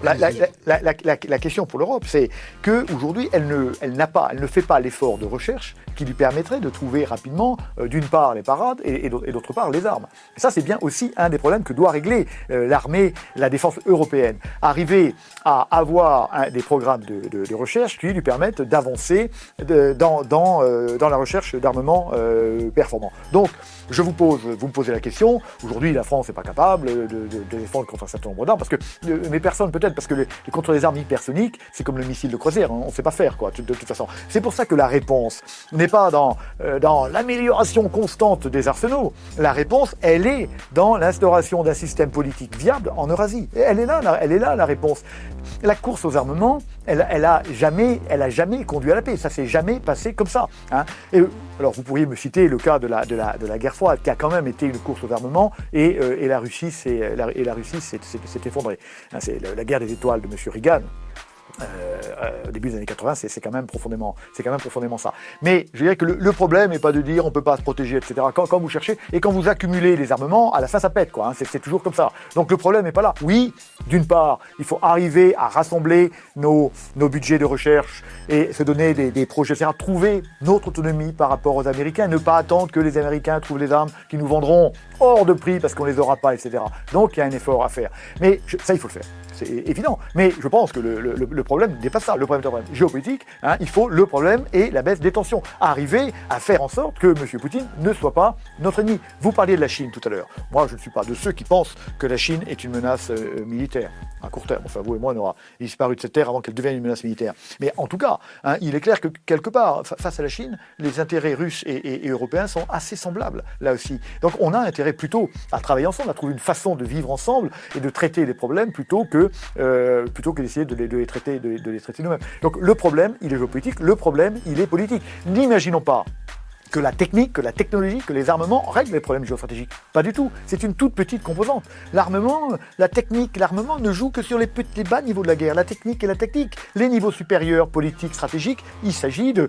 La question pour l'Europe, c'est qu'aujourd'hui, elle ne fait pas l'effort de recherche qui lui permettrait de trouver rapidement, d'une part, les parades et d'autre part, les armes. Et ça, c'est bien aussi un des problèmes que doit régler l'armée, la défense européenne. Arriver à avoir des programmes de recherche qui lui permettent d'avancer dans la recherche d'armements performants. Donc, vous me posez la question, Aujourd'hui, la France n'est pas capable de défendre contre un certain nombre d'armes, parce que, mais personne peut-être, parce que contre les armes hypersoniques, c'est comme le missile de croisière, on ne sait pas faire, quoi, de toute façon. C'est pour ça que la réponse n'est pas dans l'amélioration constante des arsenaux. La réponse, elle est dans l'instauration d'un système politique viable en Eurasie. Et elle est là, la réponse. La course aux armements, elle a jamais conduit à la paix. Ça s'est jamais passé comme ça. Hein. Et, alors vous pourriez me citer le cas de la guerre froide, qui a quand même été une course aux armements, et la Russie s'est effondrée. Hein, c'est la guerre des étoiles de M. Reagan. Au début des années 80, c'est quand même profondément ça. Mais je dirais que le problème n'est pas de dire on peut pas se protéger, etc. Quand vous cherchez et quand vous accumulez les armements, à la fin ça pète, quoi. Hein, c'est toujours comme ça. Donc le problème n'est pas là. Oui, d'une part, il faut arriver à rassembler nos budgets de recherche et se donner des projets, etc. Trouver notre autonomie par rapport aux Américains, ne pas attendre que les Américains trouvent les armes qu'ils nous vendront hors de prix parce qu'on les aura pas, etc. Donc il y a un effort à faire. Mais ça, il faut le faire. C'est évident. Mais je pense que le problème n'est pas ça. Le problème est un problème géopolitique. Hein, il faut le problème et la baisse des tensions. Arriver à faire en sorte que M. Poutine ne soit pas notre ennemi. Vous parliez de la Chine tout à l'heure. Moi, je ne suis pas de ceux qui pensent que la Chine est une menace militaire à court terme. Enfin, vous et moi, on aura disparu de cette terre avant qu'elle devienne une menace militaire. Mais en tout cas, hein, il est clair que quelque part, face à la Chine, les intérêts russes et européens sont assez semblables, là aussi. Donc on a intérêt plutôt à travailler ensemble, à trouver une façon de vivre ensemble et de traiter les problèmes plutôt que d'essayer de les traiter nous-mêmes. Donc le problème, il est géopolitique, le problème, il est politique. N'imaginons pas que la technique, que la technologie, que les armements règlent les problèmes géostratégiques. Pas du tout. C'est une toute petite composante. L'armement, la technique, l'armement ne joue que sur les bas niveaux de la guerre. La technique et la tactique. Les niveaux supérieurs, politiques, stratégiques, il s'agit de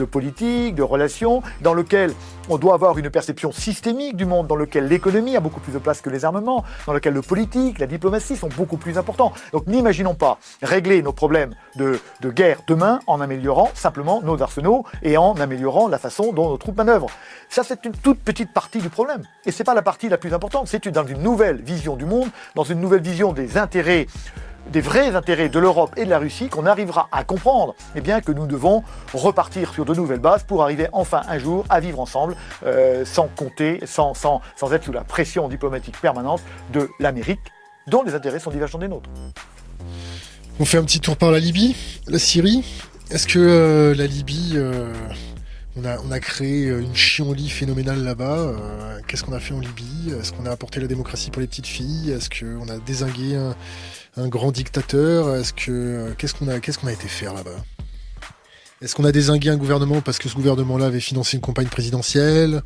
politique, de relations, dans lesquelles on doit avoir une perception systémique du monde, dans lequel l'économie a beaucoup plus de place que les armements, dans lequel le politique, la diplomatie sont beaucoup plus importants. Donc n'imaginons pas régler nos problèmes de guerre demain en améliorant simplement nos arsenaux et en améliorant la façon dont nos troupes manœuvrent. Ça, c'est une toute petite partie du problème. Et c'est pas la partie la plus importante. C'est dans une nouvelle vision du monde, dans une nouvelle vision des intérêts, des vrais intérêts de l'Europe et de la Russie, qu'on arrivera à comprendre, eh bien, que nous devons repartir sur de nouvelles bases pour arriver enfin un jour à vivre ensemble, sans compter, sans être sous la pression diplomatique permanente de l'Amérique, dont les intérêts sont divergents des nôtres. On fait un petit tour par la Libye, la Syrie. Est-ce que la Libye... On a créé une chienlit phénoménale là-bas. Qu'est-ce qu'on a fait en Libye? Est-ce qu'on a apporté la démocratie pour les petites filles? Est-ce qu'on a dézingué un grand dictateur? Qu'est-ce qu'on a été faire là-bas? Est-ce qu'on a dézingué un gouvernement parce que ce gouvernement-là avait financé une campagne présidentielle?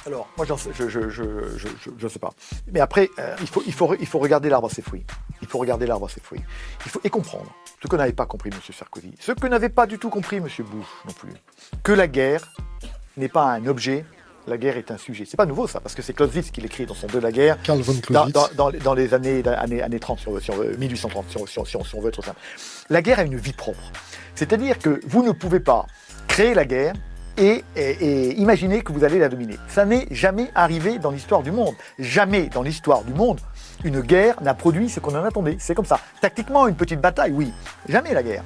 Alors, moi, je sais pas. Mais après, il faut regarder l'arbre à ses fruits. Il faut regarder l'arbre à ses fruits. Il faut comprendre ce que n'avait pas compris M. Sarkozy, ce que n'avait pas du tout compris M. Bush non plus, que la guerre n'est pas un objet, la guerre est un sujet. C'est pas nouveau ça, parce que c'est Clausewitz qui l'écrit dans son De la guerre, Karl von Clausewitz. dans les années 30, sur 1830, si on veut être simple. La guerre a une vie propre. C'est-à-dire que vous ne pouvez pas créer la guerre et imaginer que vous allez la dominer. Ça n'est jamais arrivé dans l'histoire du monde. Jamais dans l'histoire du monde, une guerre n'a produit ce qu'on en attendait. C'est comme ça. Tactiquement, une petite bataille, oui. Jamais la guerre.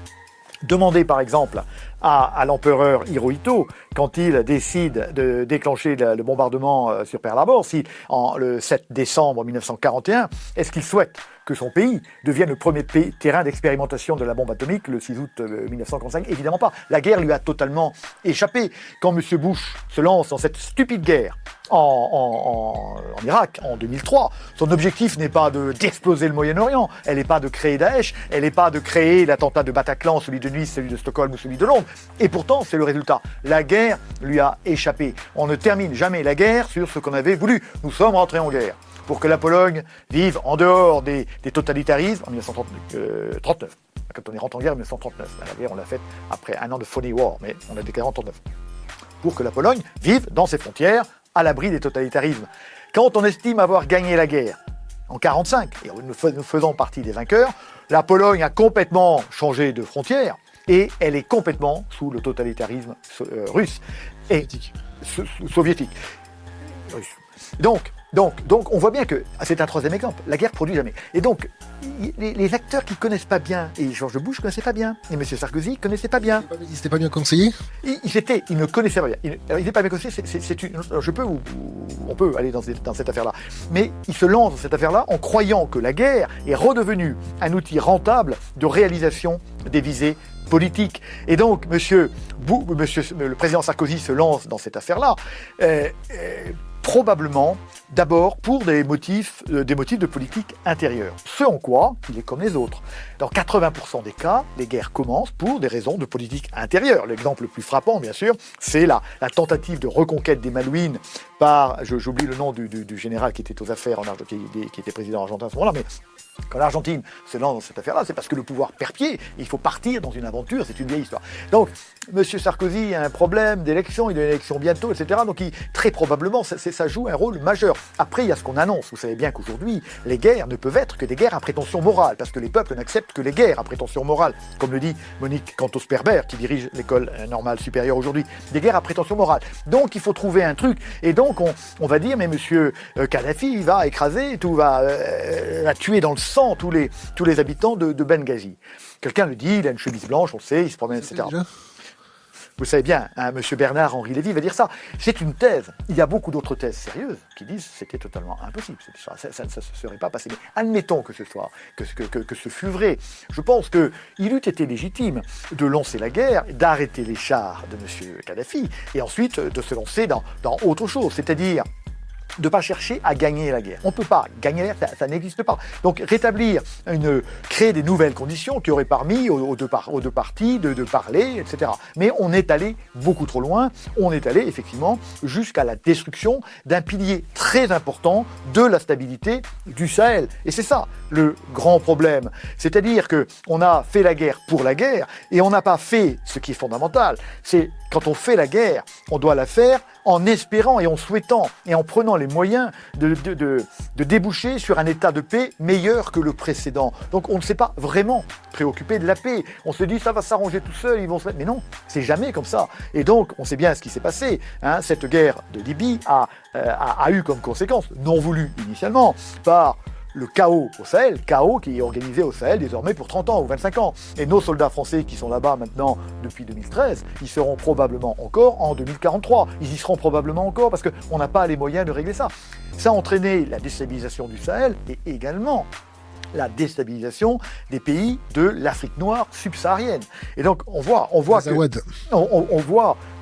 Demandez par exemple à l'empereur Hirohito, quand il décide de déclencher le bombardement sur Pearl Harbor, le 7 décembre 1941, est-ce qu'il souhaite que son pays devienne le premier terrain d'expérimentation de la bombe atomique le 6 août 1945? Évidemment pas. La guerre lui a totalement échappé. Quand M. Bush se lance dans cette stupide guerre en Irak en 2003, son objectif n'est pas d'exploser le Moyen-Orient, elle n'est pas de créer Daesh, elle n'est pas de créer l'attentat de Bataclan, celui de Nice, celui de Stockholm ou celui de Londres. Et pourtant, c'est le résultat. La guerre lui a échappé. On ne termine jamais la guerre sur ce qu'on avait voulu. Nous sommes rentrés en guerre pour que la Pologne vive en dehors des totalitarismes en 1939. Quand on est rentré en guerre en 1939, la guerre on l'a faite après un an de phony war, mais on a déclaré en 1939. Pour que la Pologne vive dans ses frontières, à l'abri des totalitarismes. Quand on estime avoir gagné la guerre en 1945, et nous faisons partie des vainqueurs, la Pologne a complètement changé de frontière et elle est complètement sous le totalitarisme russe et soviétique. Donc, Donc, on voit bien que c'est un troisième exemple. La guerre produit jamais. Et donc, les acteurs qui connaissent pas bien, et George Bush connaissait pas bien, et M. Sarkozy connaissait pas bien. Il s'était pas bien conseillé. Il ne connaissait pas bien. Il n'était pas bien conseillé. On peut aller dans cette affaire-là. Mais il se lance dans cette affaire-là en croyant que la guerre est redevenue un outil rentable de réalisation des visées politique. Et donc, le président Sarkozy se lance dans cette affaire-là, probablement d'abord pour des motifs de politique intérieure. Ce en quoi il est comme les autres. Dans 80% des cas, les guerres commencent pour des raisons de politique intérieure. L'exemple le plus frappant, bien sûr, c'est la tentative de reconquête des Malouines par, j'oublie le nom du général qui était aux affaires en Argentine, qui était président argentin à ce moment-là, mais quand l'Argentine se lance dans cette affaire-là, c'est parce que le pouvoir perd pied. Il faut partir dans une aventure, c'est une vieille histoire. Donc, M. Sarkozy a un problème d'élection, il a une élection bientôt, etc. Donc, très probablement, ça joue un rôle majeur. Après, il y a ce qu'on annonce. Vous savez bien qu'aujourd'hui, les guerres ne peuvent être que des guerres à prétention morale, parce que les peuples n'acceptent que les guerres à prétention morale, comme le dit Monique Cantos-Perber, qui dirige l'école normale supérieure aujourd'hui. Des guerres à prétention morale. Donc, il faut trouver un truc. Et donc, on va dire, mais M. Kadhafi, il va écraser, va tuer dans le sang tous les habitants de Benghazi. Quelqu'un le dit, il a une chemise blanche, on le sait, il se promène, etc. Vous savez bien, M. Bernard-Henri Lévy va dire ça. C'est une thèse. Il y a beaucoup d'autres thèses sérieuses qui disent que c'était totalement impossible. Ça ne se serait pas passé. Mais admettons que ce fût vrai. Je pense qu'il eût été légitime de lancer la guerre, d'arrêter les chars de M. Kadhafi, et ensuite de se lancer dans autre chose. C'est-à-dire de ne pas chercher à gagner la guerre. On ne peut pas gagner la guerre, ça n'existe pas. Donc créer des nouvelles conditions qui auraient permis aux deux parties de parler, etc. Mais on est allé beaucoup trop loin, on est allé effectivement jusqu'à la destruction d'un pilier très important de la stabilité du Sahel. Et c'est ça le grand problème. C'est-à-dire qu'on a fait la guerre pour la guerre et on n'a pas fait ce qui est fondamental. C'est quand on fait la guerre, on doit la faire en espérant et en souhaitant et en prenant les moyens de déboucher sur un état de paix meilleur que le précédent. Donc on ne s'est pas vraiment préoccupé de la paix. On se dit ça va s'arranger tout seul, ils vont se mettre. Mais non, c'est jamais comme ça. Et donc on sait bien ce qui s'est passé. Cette guerre de Libye a eu comme conséquence, non voulue initialement, par le chaos au Sahel, chaos qui est organisé au Sahel désormais pour 30 ans ou 25 ans. Et nos soldats français qui sont là-bas maintenant depuis 2013, ils seront probablement encore en 2043. Ils y seront probablement encore parce qu'on n'a pas les moyens de régler ça. Ça a entraîné la déstabilisation du Sahel et également la déstabilisation des pays de l'Afrique noire subsaharienne. Et donc on voit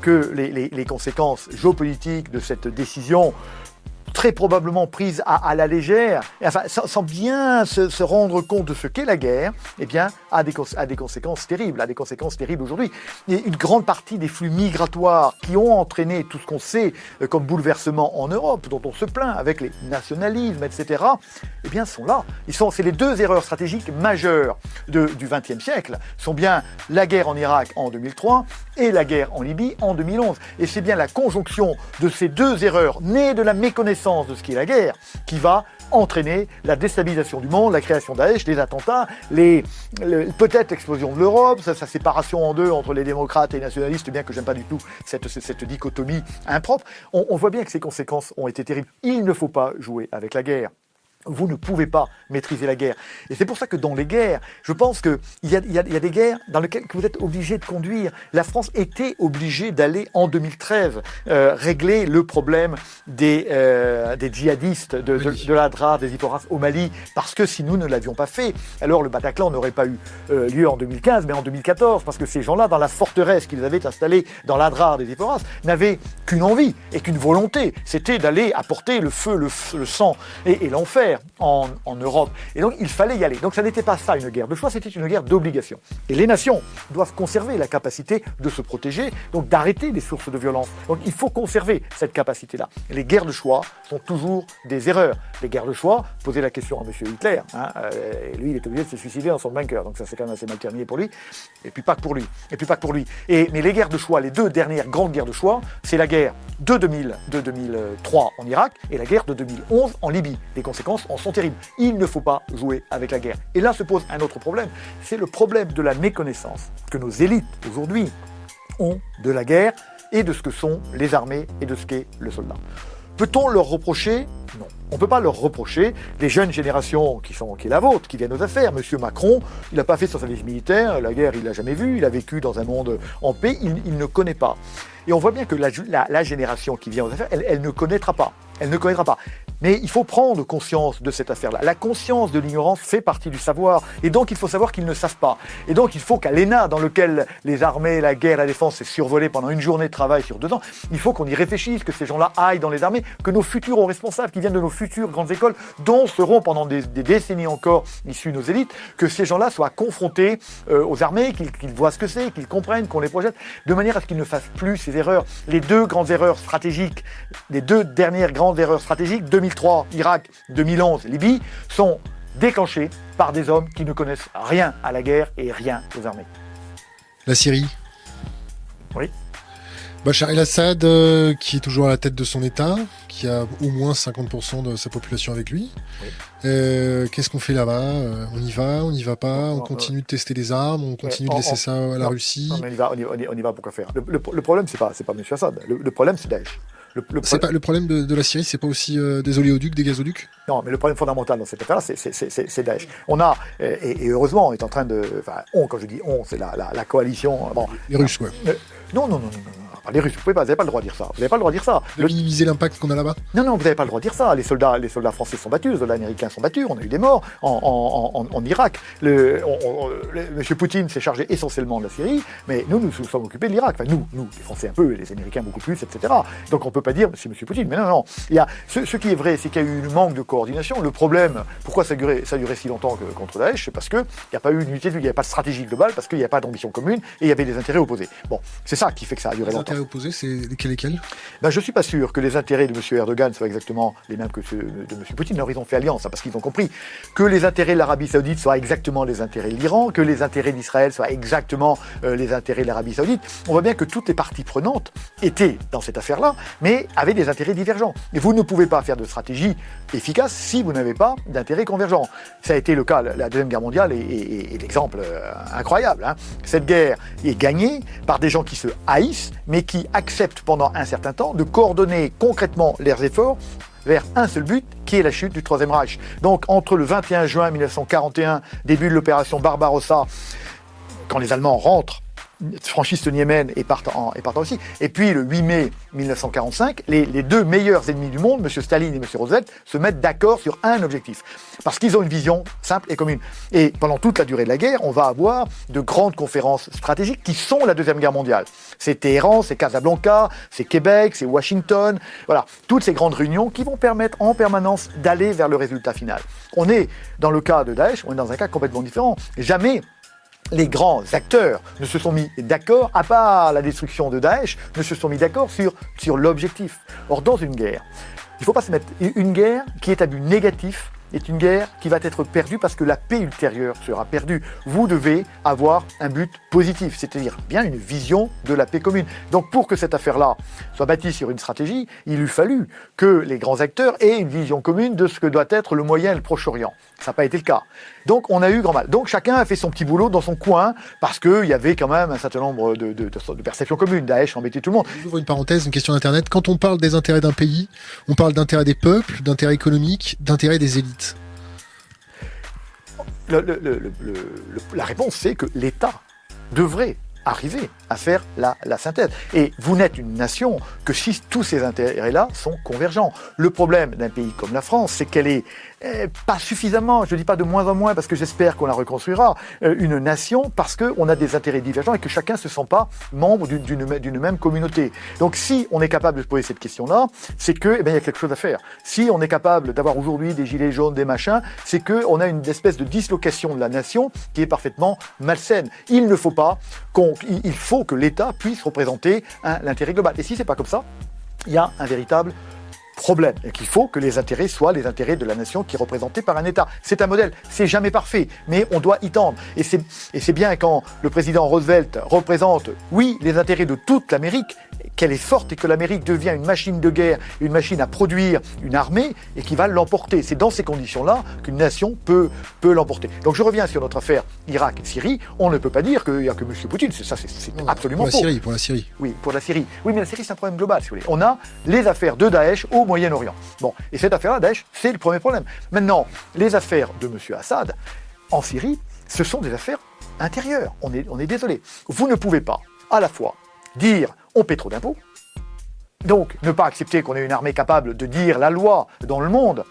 que les conséquences géopolitiques de cette décision très probablement prise à la légère, enfin, sans bien se rendre compte de ce qu'est la guerre, eh bien, a des conséquences terribles, aujourd'hui. Et une grande partie des flux migratoires qui ont entraîné tout ce qu'on sait comme bouleversement en Europe, dont on se plaint avec les nationalismes, etc., eh bien, sont là. C'est les deux erreurs stratégiques majeures du XXe siècle, sont bien la guerre en Irak en 2003 et la guerre en Libye en 2011. Et c'est bien la conjonction de ces deux erreurs, nées de la méconnaissance de ce qu'est la guerre, qui va entraîner la déstabilisation du monde, la création d'Daesh, les attentats, peut-être l'explosion de l'Europe, sa séparation en deux entre les démocrates et les nationalistes, bien que j'aime pas du tout cette dichotomie impropre. On voit bien que ces conséquences ont été terribles. Il ne faut pas jouer avec la guerre. Vous ne pouvez pas maîtriser la guerre. Et c'est pour ça que dans les guerres, je pense qu'il y a des guerres dans lesquelles vous êtes obligé de conduire. La France était obligée d'aller en 2013 régler le problème des djihadistes de l'Adrar, des Iporas au Mali, parce que si nous ne l'avions pas fait, alors le Bataclan n'aurait pas eu lieu en 2015, mais en 2014, parce que ces gens-là, dans la forteresse qu'ils avaient installée dans l'Adrar des Iporas, n'avaient qu'une envie et qu'une volonté, c'était d'aller apporter le feu, le sang et l'enfer en Europe. Et donc, il fallait y aller. Donc, ça n'était pas ça une guerre de choix, c'était une guerre d'obligation. Et les nations doivent conserver la capacité de se protéger, donc d'arrêter les sources de violence. Donc, il faut conserver cette capacité-là. Et les guerres de choix sont toujours des erreurs. Les guerres de choix, posez la question à M. Hitler, lui, il est obligé de se suicider dans son bunker, donc ça, c'est quand même assez mal terminé pour lui. Et puis pas que pour lui. Mais les guerres de choix, les deux dernières grandes guerres de choix, c'est la guerre de 2003 en Irak et la guerre de 2011 en Libye. Les conséquences en sont terribles. Il ne faut pas jouer avec la guerre. Et là se pose un autre problème, c'est le problème de la méconnaissance que nos élites aujourd'hui ont de la guerre et de ce que sont les armées et de ce qu'est le soldat. Peut-on leur reprocher ? Non. On ne peut pas leur reprocher, les jeunes générations qui est la vôtre, qui viennent aux affaires. Monsieur Macron, il n'a pas fait son service militaire, la guerre, il l'a jamais vue, il a vécu dans un monde en paix, il ne connaît pas. Et on voit bien que la génération qui vient aux affaires, elle ne connaîtra pas. Elle ne connaîtra pas. Mais il faut prendre conscience de cette affaire-là. La conscience de l'ignorance fait partie du savoir. Et donc, il faut savoir qu'ils ne savent pas. Et donc, il faut qu'à l'ENA, dans lequel les armées, la guerre, la défense est survolée pendant une journée de travail sur 2 ans, il faut qu'on y réfléchisse, que ces gens-là aillent dans les armées, que nos futurs hauts responsables, qui viennent de nos futures grandes écoles, dont seront pendant des décennies encore issus nos élites, que ces gens-là soient confrontés aux armées, qu'ils voient ce que c'est, qu'ils comprennent, qu'on les projette, de manière à ce qu'ils ne fassent plus ces erreurs. Les 2 grandes erreurs stratégiques, les 2 dernières grandes erreurs stratégiques, 2003, Irak, 2011, Libye, sont déclenchées par des hommes qui ne connaissent rien à la guerre et rien aux armées. La Syrie. Oui. Bachar el-Assad, qui est toujours à la tête de son État, qui a au moins 50% de sa population avec lui. Oui. Qu'est-ce qu'on fait là-bas? On y va, on n'y va pas? On continue de tester les armes? On continue de laisser ça à la Russie? Non, mais on y va pour quoi faire? Le problème, c'est pas M. Assad. Le problème, c'est Daesh. Le problème de la Syrie, c'est pas aussi des oléoducs, des gazoducs? Non, mais le problème fondamental dans cette affaire-là, c'est Daesh. On a, et heureusement, on est en train de... Enfin, quand je dis on, c'est la coalition... Bon, les Russes, ouais. Non. Les Russes, vous n'avez pas le droit de dire ça. Vous n'avez pas le droit de dire ça. De minimiser l'impact qu'on a là-bas? Non, vous n'avez pas le droit de dire ça. Les soldats français sont battus, les soldats américains sont battus, on a eu des morts en Irak. M. Poutine s'est chargé essentiellement de la Syrie, mais nous sommes occupés de l'Irak. Enfin, nous, les Français un peu, les Américains beaucoup plus, etc. Donc on ne peut pas dire c'est M. Poutine. Mais non. Il y a, ce qui est vrai, c'est qu'il y a eu un manque de coordination. Le problème, pourquoi ça a duré si longtemps contre Daesh, c'est parce qu'il n'y a pas eu d'unité, il n'y a pas de stratégie globale, parce qu'il n'y a pas d'ambition commune, et il y avait des intérêts opposés. Bon, c'est ça qui fait que ça a duré longtemps. Les intérêts opposés, c'est lesquels? Je ne suis pas sûr que les intérêts de M. Erdogan soient exactement les mêmes que ceux de M. Poutine. Alors, ils ont fait alliance, parce qu'ils ont compris que les intérêts de l'Arabie Saoudite soient exactement les intérêts de l'Iran, que les intérêts d'Israël soient exactement les intérêts de l'Arabie Saoudite. On voit bien que toutes les parties prenantes étaient dans cette affaire-là, mais avaient des intérêts divergents. Et vous ne pouvez pas faire de stratégie efficace si vous n'avez pas d'intérêts convergents. Ça a été le cas, la Deuxième Guerre mondiale est l'exemple incroyable. Cette guerre est gagnée par des gens qui se haïssent, mais qui acceptent pendant un certain temps de coordonner concrètement leurs efforts vers un seul but, qui est la chute du Troisième Reich. Donc, entre le 21 juin 1941, début de l'opération Barbarossa, quand les Allemands franchissent le Niémen et partent en Russie. Et puis le 8 mai 1945, les 2 meilleurs ennemis du monde, M. Staline et M. Roosevelt, se mettent d'accord sur un objectif. Parce qu'ils ont une vision simple et commune. Et pendant toute la durée de la guerre, on va avoir de grandes conférences stratégiques qui sont la Deuxième Guerre mondiale. C'est Téhéran, c'est Casablanca, c'est Québec, c'est Washington. Voilà, toutes ces grandes réunions qui vont permettre en permanence d'aller vers le résultat final. On est, dans le cas de Daesh, on est dans un cas complètement différent. Jamais les grands acteurs ne se sont mis d'accord, à part la destruction de Daesh, ne se sont mis d'accord sur l'objectif. Or, dans une guerre, il ne faut pas se mettre... Une guerre qui est à but négatif est une guerre qui va être perdue parce que la paix ultérieure sera perdue. Vous devez avoir un but positif, c'est-à-dire bien une vision de la paix commune. Donc pour que cette affaire-là soit bâtie sur une stratégie, il eût fallu que les grands acteurs aient une vision commune de ce que doit être le Moyen et le Proche-Orient. Ça n'a pas été le cas. Donc on a eu grand mal. Donc chacun a fait son petit boulot dans son coin parce qu'il y avait quand même un certain nombre de perceptions communes. Daesh embêtait tout le monde. J'ouvre une parenthèse, une question d'Internet. Quand on parle des intérêts d'un pays, on parle d'intérêts des peuples, d'intérêts économiques, d'intérêts des élites. La réponse, c'est que l'État devrait arriver à faire la synthèse. Et vous n'êtes une nation que si tous ces intérêts-là sont convergents. Le problème d'un pays comme la France, c'est qu'elle est pas suffisamment, je ne dis pas de moins en moins, parce que j'espère qu'on la reconstruira, une nation parce qu'on a des intérêts divergents et que chacun ne se sent pas membre d'une même communauté. Donc si on est capable de se poser cette question-là, c'est que, il y a quelque chose à faire. Si on est capable d'avoir aujourd'hui des gilets jaunes, des machins, c'est qu'on a une espèce de dislocation de la nation qui est parfaitement malsaine. Il faut que l'État puisse représenter l'intérêt global. Et si c'est pas comme ça, il y a un véritable problème, et qu'il faut que les intérêts soient les intérêts de la nation qui est représentée par un État. C'est un modèle, c'est jamais parfait, mais on doit y tendre. Et c'est bien quand le président Roosevelt représente, oui, les intérêts de toute l'Amérique, qu'elle est forte et que l'Amérique devient une machine de guerre, une machine à produire une armée et qui va l'emporter. C'est dans ces conditions-là qu'une nation peut l'emporter. Donc je reviens sur notre affaire Irak et Syrie. On ne peut pas dire qu'il n'y a que M. Poutine. C'est absolument faux. Pour la Syrie. Oui, pour la Syrie. Oui, mais la Syrie, c'est un problème global, si vous voulez. On a les affaires de Daesh au Moyen-Orient. Bon, et cette affaire-là, Daesh, c'est le premier problème. Maintenant, les affaires de M. Assad en Syrie, ce sont des affaires intérieures. On est désolé. Vous ne pouvez pas, à la fois, dire on paie trop d'impôts, donc ne pas accepter qu'on ait une armée capable de dire la loi dans le monde,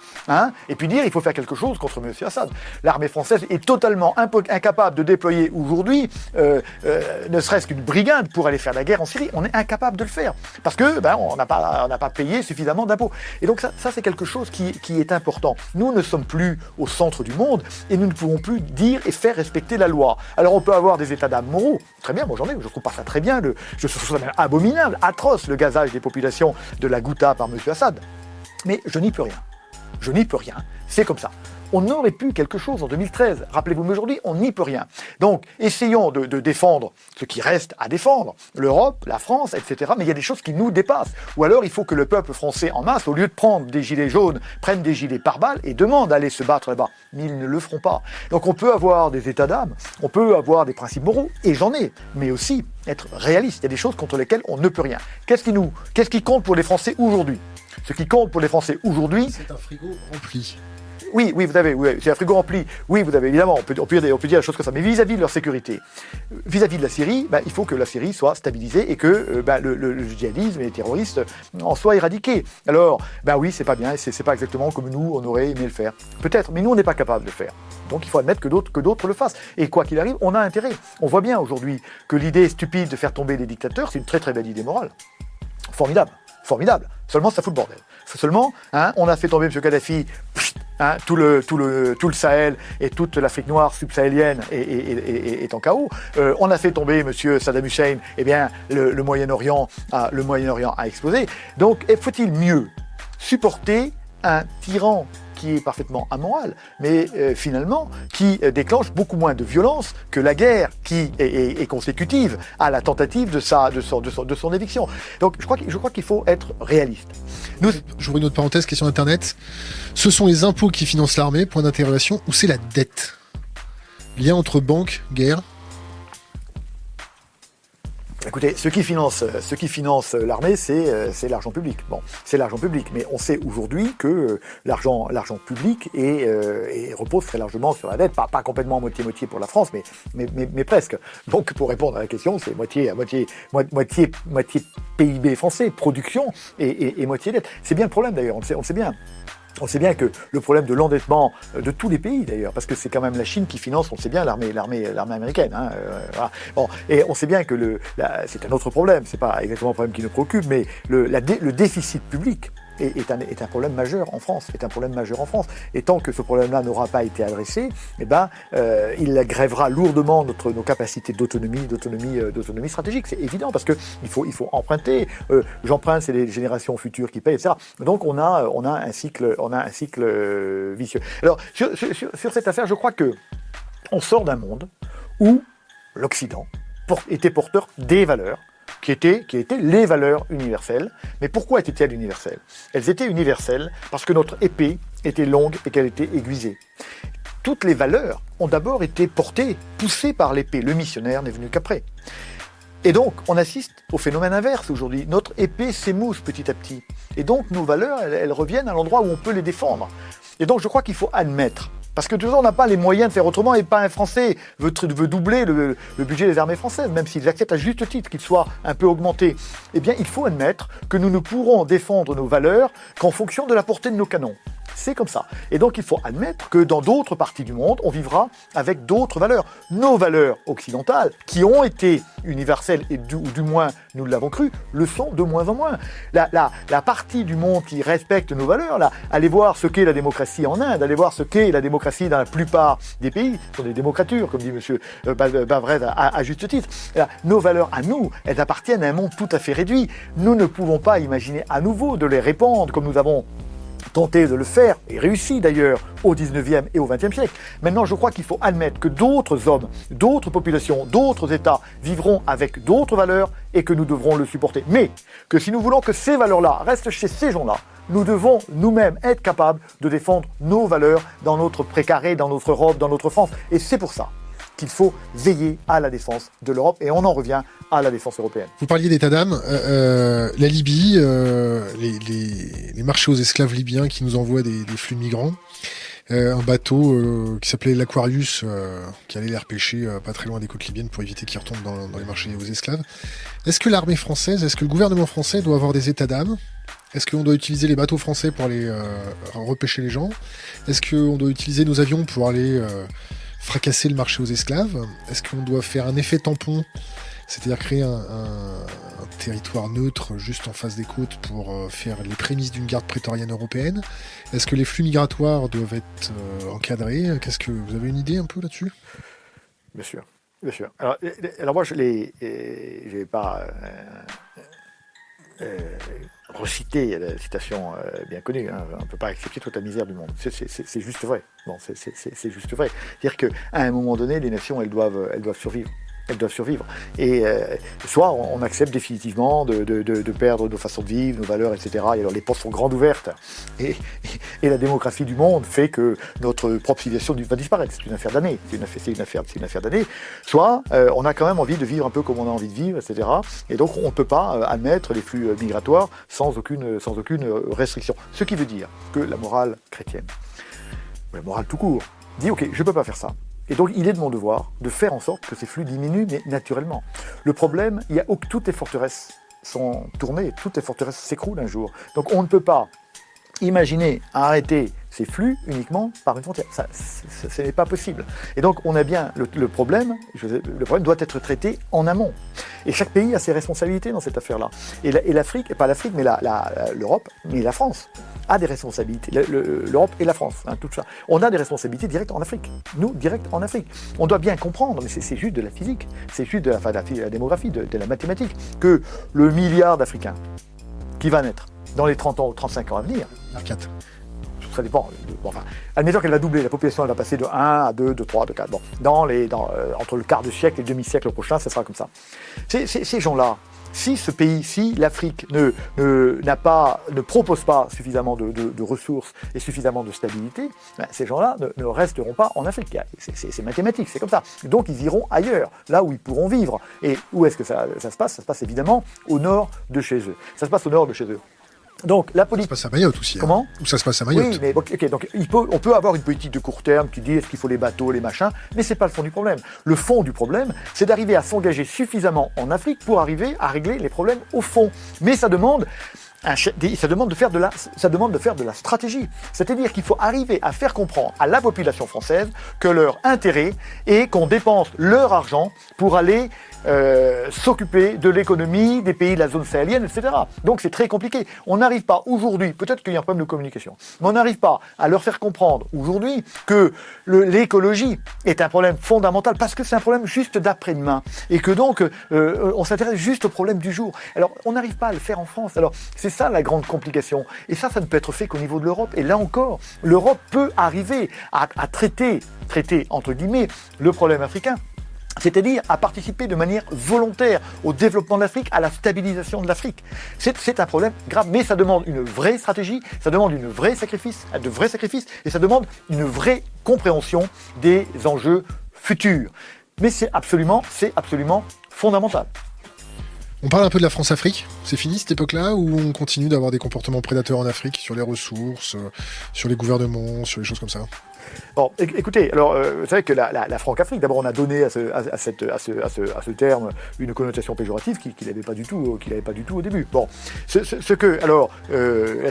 et puis dire il faut faire quelque chose contre M. Assad. L'armée française est totalement incapable de déployer aujourd'hui ne serait-ce qu'une brigade pour aller faire la guerre en Syrie. On est incapable de le faire parce que on n'a pas payé suffisamment d'impôts. Et donc ça c'est quelque chose qui est important. Nous ne sommes plus au centre du monde et nous ne pouvons plus dire et faire respecter la loi. Alors on peut avoir des états d'âme moraux, très bien, moi j'en ai, je trouve pas ça très bien, je trouve ça même abominable, atroce le gazage des populations de la Ghouta par M. Assad. Mais je n'y peux rien. Je n'y peux rien. C'est comme ça. On aurait pu quelque chose en 2013. Rappelez-vous, mais aujourd'hui, on n'y peut rien. Donc, essayons de défendre ce qui reste à défendre. L'Europe, la France, etc. Mais il y a des choses qui nous dépassent. Ou alors, il faut que le peuple français en masse, au lieu de prendre des gilets jaunes, prenne des gilets pare-balles et demande d'aller se battre là-bas. Mais ils ne le feront pas. Donc, on peut avoir des états d'âme, on peut avoir des principes moraux, et j'en ai, mais aussi être réaliste. Il y a des choses contre lesquelles on ne peut rien. Qu'est-ce qui compte pour les Français aujourd'hui ? Ce qui compte pour les Français aujourd'hui... C'est un frigo rempli. Oui, vous avez, c'est un frigo rempli. Oui, vous avez, évidemment, on peut dire la chose comme ça. Mais vis-à-vis de leur sécurité, vis-à-vis de la Syrie, il faut que la Syrie soit stabilisée et que le djihadisme et les terroristes en soient éradiqués. Alors, oui, c'est pas bien, c'est pas exactement comme nous, on aurait aimé le faire. Peut-être, mais nous, on n'est pas capable de le faire. Donc, il faut admettre que d'autres le fassent. Et quoi qu'il arrive, on a intérêt. On voit bien aujourd'hui que l'idée stupide de faire tomber des dictateurs, c'est une très très belle idée morale. Formidable. Seulement, ça fout le bordel. Seulement, on a fait tomber M. Kadhafi, tout le Sahel et toute l'Afrique noire subsahélienne est en chaos. On a fait tomber M. Saddam Hussein, le Moyen-Orient a explosé. Donc, faut-il mieux supporter un tyran qui est parfaitement amoral, mais finalement qui déclenche beaucoup moins de violence que la guerre qui est consécutive à la tentative de son éviction. Donc je crois qu'il faut être réaliste. J'ouvre une autre parenthèse, question d'internet. Ce sont les impôts qui financent l'armée, point d'interrogation, ou c'est la dette ? Lien entre banque, guerre ? Écoutez, ce qui finance l'armée, c'est l'argent public. Bon, c'est l'argent public, mais on sait aujourd'hui que l'argent public repose très largement sur la dette, pas complètement moitié-moitié pour la France, mais presque. Donc, pour répondre à la question, c'est moitié PIB français, production et moitié dette. C'est bien le problème d'ailleurs, on le sait bien. On sait bien que le problème de l'endettement de tous les pays d'ailleurs, parce que c'est quand même la Chine qui finance, on sait bien, l'armée américaine. Voilà. Bon, et on sait bien que c'est un autre problème, c'est pas exactement un problème qui nous préoccupe, mais le déficit public est un problème majeur en France. Et tant que ce problème-là n'aura pas été adressé, il grèvera lourdement nos capacités d'autonomie stratégique. C'est évident parce que il faut emprunter. J'emprunte, c'est les générations futures qui payent, etc. Donc on a un cycle vicieux. Alors sur cette affaire, je crois que on sort d'un monde où l'Occident était porteur des valeurs qui étaient les valeurs universelles. Mais pourquoi étaient-elles universelles ? Elles étaient universelles parce que notre épée était longue et qu'elle était aiguisée. Toutes les valeurs ont d'abord été poussées par l'épée. Le missionnaire n'est venu qu'après. Et donc, on assiste au phénomène inverse aujourd'hui. Notre épée s'émousse petit à petit. Et donc, nos valeurs, elles reviennent à l'endroit où on peut les défendre. Et donc, je crois qu'il faut admettre. Parce que toujours, on n'a pas les moyens de faire autrement et pas un Français veut doubler le budget des armées françaises, même s'ils acceptent à juste titre qu'il soit un peu augmenté. Eh bien, il faut admettre que nous ne pourrons défendre nos valeurs qu'en fonction de la portée de nos canons. C'est comme ça. Et donc, il faut admettre que dans d'autres parties du monde, on vivra avec d'autres valeurs. Nos valeurs occidentales, qui ont été universelles, ou du moins nous l'avons cru, le sont de moins en moins. La partie du monde qui respecte nos valeurs, là, allez voir ce qu'est la démocratie en Inde, allez voir ce qu'est la démocratie dans la plupart des pays, ce sont des démocratures, comme dit M. Bavrez à juste titre. Là, nos valeurs à nous, elles appartiennent à un monde tout à fait réduit. Nous ne pouvons pas imaginer à nouveau de les répandre comme nous avons tenté de le faire, et réussi d'ailleurs, au 19e et au 20e siècle. Maintenant, je crois qu'il faut admettre que d'autres hommes, d'autres populations, d'autres États vivront avec d'autres valeurs et que nous devrons le supporter. Mais que si nous voulons que ces valeurs-là restent chez ces gens-là, nous devons nous-mêmes être capables de défendre nos valeurs dans notre précaré, dans notre Europe, dans notre France. Et c'est pour ça qu'il faut veiller à la défense de l'Europe, et on en revient à la défense européenne. Vous parliez d'état d'âme, la Libye, les marchés aux esclaves libyens qui nous envoient des flux de migrants, un bateau qui s'appelait l'Aquarius, qui allait les repêcher pas très loin des côtes libyennes pour éviter qu'ils retombent dans les marchés aux esclaves. Est-ce que l'armée française, est-ce que le gouvernement français doit avoir des états d'âme ? Est-ce qu'on doit utiliser les bateaux français pour aller repêcher les gens ? Est-ce qu'on doit utiliser nos avions pour aller fracasser le marché aux esclaves ? Est-ce qu'on doit faire un effet tampon, c'est-à-dire créer un territoire neutre juste en face des côtes pour faire les prémices d'une garde prétorienne européenne ? Est-ce que les flux migratoires doivent être encadrés ? Qu'est-ce que vous avez une idée un peu là-dessus ? Bien sûr, bien sûr. Alors moi, je vais pas reciter la citation bien connue, hein. On ne peut pas accepter toute la misère du monde. C'est juste vrai. Bon, c'est juste vrai. C'est-à-dire qu'à un moment donné, les nations, elles doivent survivre. Elles doivent survivre. Et soit on accepte définitivement de perdre nos façons de vivre, nos valeurs, etc. Et alors les portes sont grandes ouvertes. Et la démographie du monde fait que notre propre civilisation va disparaître. C'est une affaire d'années. C'est une affaire d'années. Soit on a quand même envie de vivre un peu comme on a envie de vivre, etc. Et donc on ne peut pas admettre les flux migratoires sans aucune restriction. Ce qui veut dire que la morale chrétienne, la morale tout court, dit ok, je ne peux pas faire ça. Et donc, il est de mon devoir de faire en sorte que ces flux diminuent, mais naturellement. Le problème, toutes les forteresses sont tournées, toutes les forteresses s'écroulent un jour. Donc, on ne peut pas imaginer arrêter ces flux uniquement par une frontière. Ce n'est pas possible. Et donc, on a bien le problème doit être traité en amont. Et chaque pays a ses responsabilités dans cette affaire-là. Et l'Afrique, et pas l'Afrique, mais l'Europe, mais la France a des responsabilités. L'Europe et la France, hein, tout ça. On a des responsabilités directes en Afrique. Nous, directes en Afrique. On doit bien comprendre, mais c'est juste de la physique, c'est juste de la démographie, de la mathématique, que le milliard d'Africains qui va naître dans les 30 ans ou 35 ans à venir, 4. Ça dépend. Admettons qu'elle va doubler, la population elle va passer de 1 à 2, de 3, de 4. Bon, entre le quart de siècle et le demi-siècle prochain, ça sera comme ça. Ces gens-là, si l'Afrique ne propose pas suffisamment de ressources et suffisamment de stabilité, ces gens-là ne resteront pas en Afrique. C'est mathématique, c'est comme ça. Donc ils iront ailleurs, là où ils pourront vivre. Et où est-ce que ça se passe ? Ça se passe évidemment au nord de chez eux. Ça se passe au nord de chez eux. Donc, la politique. Ça se passe à Mayotte aussi. Comment ? Ou ça se passe à Mayotte. Oui, mais ok, donc on peut avoir une politique de court terme qui dit est-ce qu'il faut les bateaux, les machins, mais c'est pas le fond du problème. Le fond du problème, c'est d'arriver à s'engager suffisamment en Afrique pour arriver à régler les problèmes au fond. Mais ça demande de faire de la stratégie. C'est-à-dire qu'il faut arriver à faire comprendre à la population française que leur intérêt est qu'on dépense leur argent pour aller s'occuper de l'économie des pays de la zone sahélienne, etc. Donc c'est très compliqué. On n'arrive pas aujourd'hui, peut-être qu'il y a un problème de communication, mais on n'arrive pas à leur faire comprendre aujourd'hui que l'écologie est un problème fondamental parce que c'est un problème juste d'après-demain et que donc on s'intéresse juste au problème du jour. Alors on n'arrive pas à le faire en France. Alors c'est ça la grande complication. Et ça ne peut être fait qu'au niveau de l'Europe. Et là encore, l'Europe peut arriver à traiter entre guillemets le problème africain. C'est-à-dire à participer de manière volontaire au développement de l'Afrique, à la stabilisation de l'Afrique. C'est un problème grave, mais ça demande une vraie stratégie, ça demande de vrais sacrifices, et ça demande une vraie compréhension des enjeux futurs. Mais c'est absolument fondamental. On parle un peu de la France-Afrique. C'est fini cette époque-là où on continue d'avoir des comportements prédateurs en Afrique sur les ressources, sur les gouvernements, sur les choses comme ça ? Bon, écoutez, alors vous savez que la Franc-Afrique, d'abord on a donné à ce terme une connotation péjorative qu'il n'avait pas du tout au début. Bon, est-ce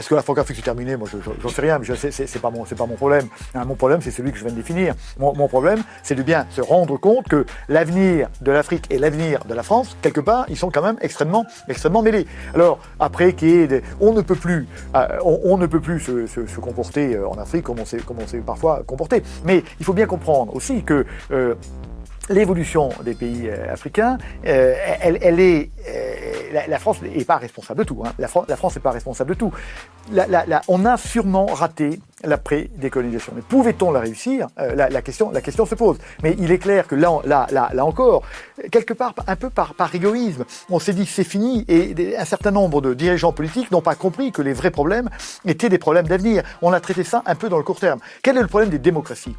que la Franc-Afrique s'est terminée ? Moi, j'en sais rien, mais c'est pas mon problème. Hein, mon problème, c'est celui que je viens de définir. Mon problème, c'est de bien se rendre compte que l'avenir de l'Afrique et l'avenir de la France, quelque part, ils sont quand même extrêmement mêlés. Alors après, on ne peut plus se comporter en Afrique comme on s'est parfois comporté. Mais il faut bien comprendre aussi que l'évolution des pays africains, elle est la France n'est pas responsable de tout. Hein. La France n'est pas responsable de tout. On a sûrement raté la pré-décolonisation. Mais pouvait-on la réussir? La question se pose. Mais il est clair que là encore, quelque part, un peu par égoïsme, on s'est dit que c'est fini et un certain nombre de dirigeants politiques n'ont pas compris que les vrais problèmes étaient des problèmes d'avenir. On a traité ça un peu dans le court terme. Quel est le problème des démocraties?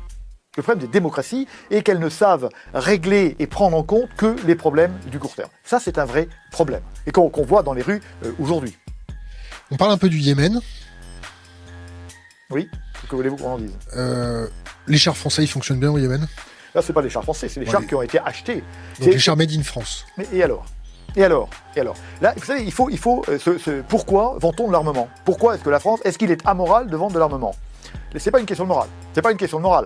Le problème des démocraties est qu'elles ne savent régler et prendre en compte que les problèmes du court terme. Ça, c'est un vrai problème et qu'on voit dans les rues aujourd'hui. On parle un peu du Yémen. Oui, que voulez-vous qu'on en dise? Les chars français, ils fonctionnent bien au Yémen? Là, c'est pas les chars français, c'est les chars qui ont été achetés. Donc les chars made in France. Mais et alors? Là, vous savez, il faut pourquoi vend-on de l'armement? Pourquoi est-ce que la France, est-ce qu'il est amoral de vendre de l'armement? C'est pas une question de morale. C'est pas une question de morale.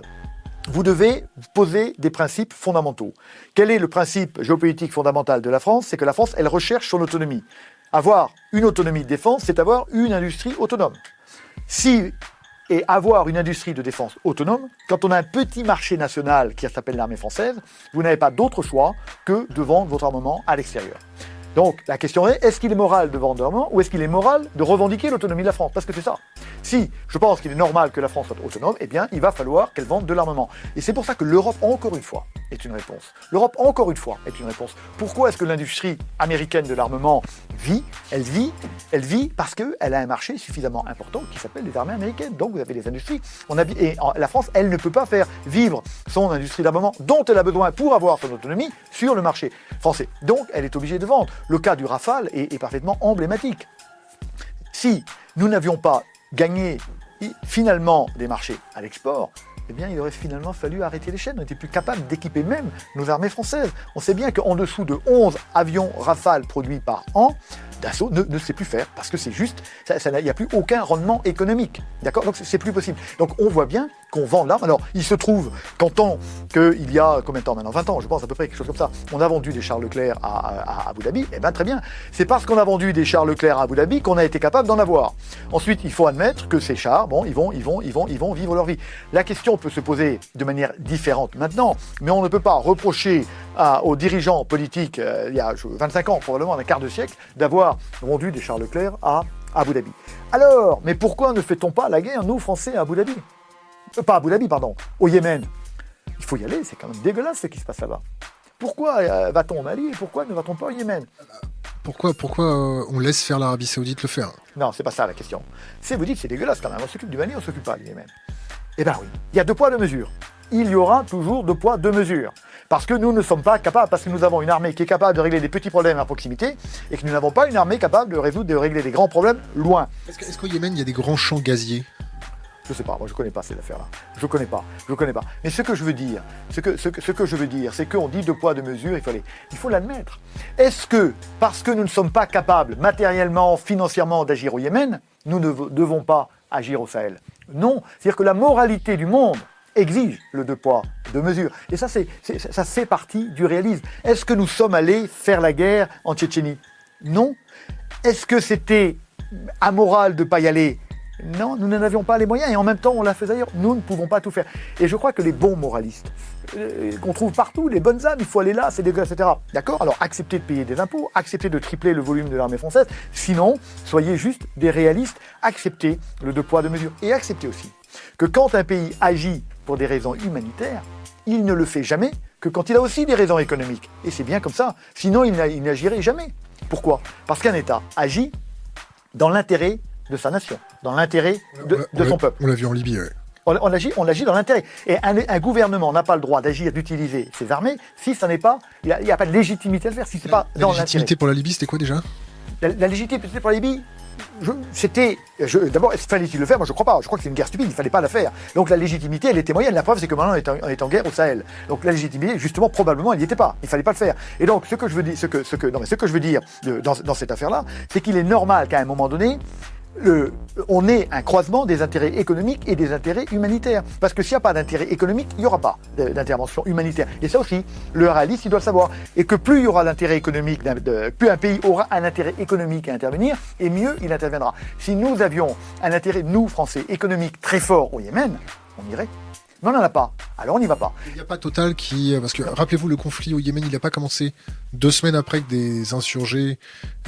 Vous devez poser des principes fondamentaux. Quel est le principe géopolitique fondamental de la France? C'est que la France, elle recherche son autonomie. Avoir une autonomie de défense, c'est avoir une industrie autonome. Et avoir une industrie de défense autonome, quand on a un petit marché national qui s'appelle l'armée française, vous n'avez pas d'autre choix que de vendre votre armement à l'extérieur. Donc la question est-ce qu'il est moral de vendre de l'armement ou est-ce qu'il est moral de revendiquer l'autonomie de la France? Parce que c'est ça. Si je pense qu'il est normal que la France soit autonome, eh bien il va falloir qu'elle vende de l'armament. Et c'est pour ça que l'Europe, encore une fois, est une réponse. L'Europe, encore une fois, est une réponse. Pourquoi est-ce que l'industrie américaine de l'armement vit? Elle vit parce qu'elle a un marché suffisamment important qui s'appelle les armées américaines. Donc vous avez des industries. Et la France, elle ne peut pas faire vivre son industrie d'armement dont elle a besoin pour avoir son autonomie sur le marché français. Donc elle est obligée de vendre. Le cas du Rafale est parfaitement emblématique. Si nous n'avions pas gagné finalement des marchés à l'export, eh bien, il aurait finalement fallu arrêter les chaînes. On n'était plus capable d'équiper même nos armées françaises. On sait bien qu'en dessous de 11 avions Rafale produits par an, Dassault ne sait plus faire parce que c'est juste, il n'y a plus aucun rendement économique. D'accord? Donc c'est plus possible. Donc on voit bien qu'on vend l'arme. Alors il se trouve qu'il y a combien de temps maintenant? 20 ans, je pense à peu près, quelque chose comme ça. On a vendu des chars Leclerc à Abu Dhabi. Eh bien très bien. C'est parce qu'on a vendu des chars Leclerc à Abu Dhabi qu'on a été capable d'en avoir. Ensuite, il faut admettre que ces chars, bon, ils vont vivre leur vie. La question peut se poser de manière différente maintenant, mais on ne peut pas reprocher aux dirigeants politiques, il y a 25 ans, probablement un quart de siècle, d'avoir vendu des chars Leclerc à Abu Dhabi. Alors, mais pourquoi ne fait-on pas la guerre, nous, Français, à Abu Dhabi? Pas à Abu Dhabi, pardon, au Yémen. Il faut y aller, c'est quand même dégueulasse ce qui se passe là-bas. Pourquoi va-t-on au Mali et pourquoi ne va-t-on pas au Yémen? Pourquoi on laisse faire l'Arabie Saoudite le faire? Non, c'est pas ça la question. Vous dites c'est dégueulasse quand même, on s'occupe du Mali, on s'occupe pas du Yémen. Eh bien oui, il y a deux poids, deux mesures. Il y aura toujours deux poids, deux mesures. Parce que nous ne sommes pas capables, parce que nous avons une armée qui est capable de régler des petits problèmes à proximité, et que nous n'avons pas une armée capable de régler des grands problèmes loin. Est-ce qu'au Yémen, il y a des grands champs gaziers? Je sais pas, moi je connais pas cette affaire-là. Je connais pas. Mais ce que je veux dire, c'est qu'on dit deux poids, deux mesures, il faut l'admettre. Est-ce que, parce que nous ne sommes pas capables, matériellement, financièrement, d'agir au Yémen, nous ne devons pas agir au Sahel? Non. C'est-à-dire que la moralité du monde exige le deux poids, deux mesures. Et ça fait partie du réalisme. Est-ce que nous sommes allés faire la guerre en Tchétchénie? Non. Est-ce que c'était amoral de ne pas y aller? Non, nous n'en avions pas les moyens et en même temps on l'a fait ailleurs. Nous ne pouvons pas tout faire. Et je crois que les bons moralistes, qu'on trouve partout, les bonnes âmes, il faut aller là, c'est dégueulasse, etc. D'accord? Alors acceptez de payer des impôts, acceptez de tripler le volume de l'armée française, sinon soyez juste des réalistes, acceptez le deux poids, deux mesures. Et acceptez aussi que quand un pays agit pour des raisons humanitaires, il ne le fait jamais que quand il a aussi des raisons économiques. Et c'est bien comme ça, sinon il n'agirait jamais. Pourquoi? Parce qu'un État agit dans l'intérêt de sa nation, dans l'intérêt de son peuple. On l'a vu en Libye, ouais. On agit dans l'intérêt. Et un gouvernement n'a pas le droit d'agir, d'utiliser ses armées, si ça n'est pas, il n'y a pas de légitimité à le faire, si c'est pas dans l'intérêt. La légitimité pour la Libye, c'était quoi déjà? La légitimité pour la Libye, d'abord, fallait-il le faire? Moi, je crois pas. Je crois que c'est une guerre stupide. Il fallait pas la faire. Donc, la légitimité, elle était moyenne. La preuve, c'est que maintenant, on est en guerre au Sahel. Donc, la légitimité, justement, probablement, elle n'y était pas. Il fallait pas le faire. Et donc, ce que je veux dire dans cette affaire-là, c'est qu'il est normal qu'à un moment donné, on ait un croisement des intérêts économiques et des intérêts humanitaires. Parce que s'il n'y a pas d'intérêt économique, il n'y aura pas d'intervention humanitaire. Et ça aussi, le réaliste, il doit le savoir. Et que plus il y aura l'intérêt économique, plus un pays aura un intérêt économique à intervenir, et mieux il interviendra. Si nous avions un intérêt, nous, Français, économique très fort au Yémen, on irait. Non, on n'en a pas. Alors on n'y va pas. Il n'y a pas Total qui... Parce que, rappelez-vous, le conflit au Yémen, il n'a pas commencé 2 semaines après que des insurgés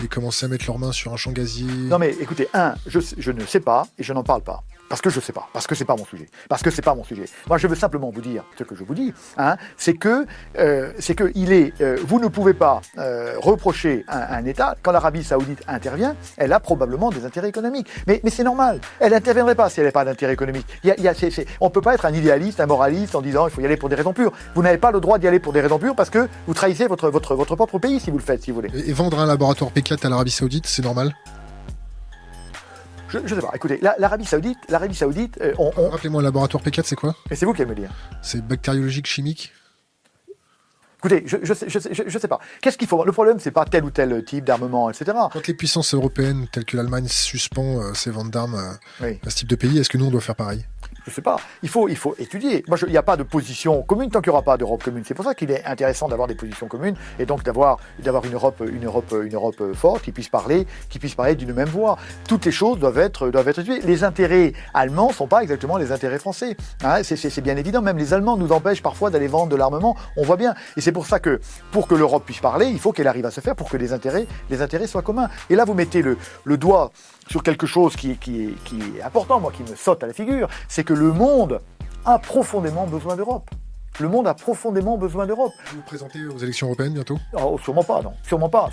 aient commencé à mettre leurs mains sur un champ gazier. Non mais écoutez, je ne sais pas et je n'en parle pas. Parce que je sais pas, parce que c'est pas mon sujet. Parce que c'est pas mon sujet. Moi, je veux simplement vous dire ce que je vous dis, c'est que vous ne pouvez pas reprocher un État quand l'Arabie Saoudite intervient. Elle a probablement des intérêts économiques, mais c'est normal. Elle n'interviendrait pas si elle n'avait pas d'intérêt économique. On peut pas être un idéaliste, un moraliste en disant il faut y aller pour des raisons pures. Vous n'avez pas le droit d'y aller pour des raisons pures parce que vous trahissez votre propre pays si vous le faites, si vous voulez. Et vendre un laboratoire P4 à l'Arabie Saoudite, c'est normal? Je sais pas. Écoutez, l'Arabie Saoudite, Rappelez-moi, le laboratoire P4, c'est quoi? Et c'est vous qui allez me dire. C'est bactériologique, chimique? Écoutez, je sais pas. Qu'est-ce qu'il faut? Le problème, c'est pas tel ou tel type d'armement, etc. Quand les puissances européennes, telles que l'Allemagne, suspend ses ventes d'armes Oui. à ce type de pays, est-ce que nous, on doit faire pareil? Je sais pas. Il faut étudier. Moi, il n'y a pas de position commune tant qu'il n'y aura pas d'Europe commune. C'est pour ça qu'il est intéressant d'avoir des positions communes et donc d'avoir une Europe forte qui puisse parler d'une même voix. Toutes les choses doivent être étudiées. Les intérêts allemands sont pas exactement les intérêts français. C'est bien évident. Même les Allemands nous empêchent parfois d'aller vendre de l'armement. On voit bien. Et c'est pour ça que pour que l'Europe puisse parler, il faut qu'elle arrive à se faire pour que les intérêts soient communs. Et là, vous mettez le doigt sur quelque chose qui est important, moi, qui me saute à la figure, c'est que le monde a profondément besoin d'Europe. Le monde a profondément besoin d'Europe. Vous vous présentez aux élections européennes bientôt? Oh, sûrement pas, non. Sûrement pas.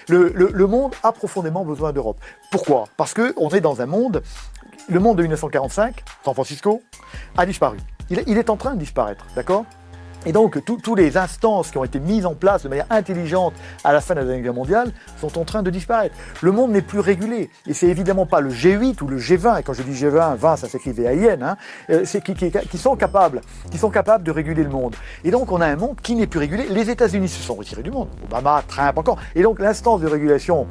Le monde a profondément besoin d'Europe. Pourquoi? Parce qu'on est dans un monde... Le monde de 1945, San Francisco, a disparu. Il est en train de disparaître, d'accord? Et donc, tous les instances qui ont été mises en place de manière intelligente à la fin de la Deuxième Guerre mondiale sont en train de disparaître. Le monde n'est plus régulé. Et c'est évidemment pas le G8 ou le G20. Et quand je dis G20, 20, ça s'écrit VAIN, qui sont capables de réguler le monde. Et donc, on a un monde qui n'est plus régulé. Les États-Unis se sont retirés du monde. Obama, Trump encore. Et donc, l'instance de régulation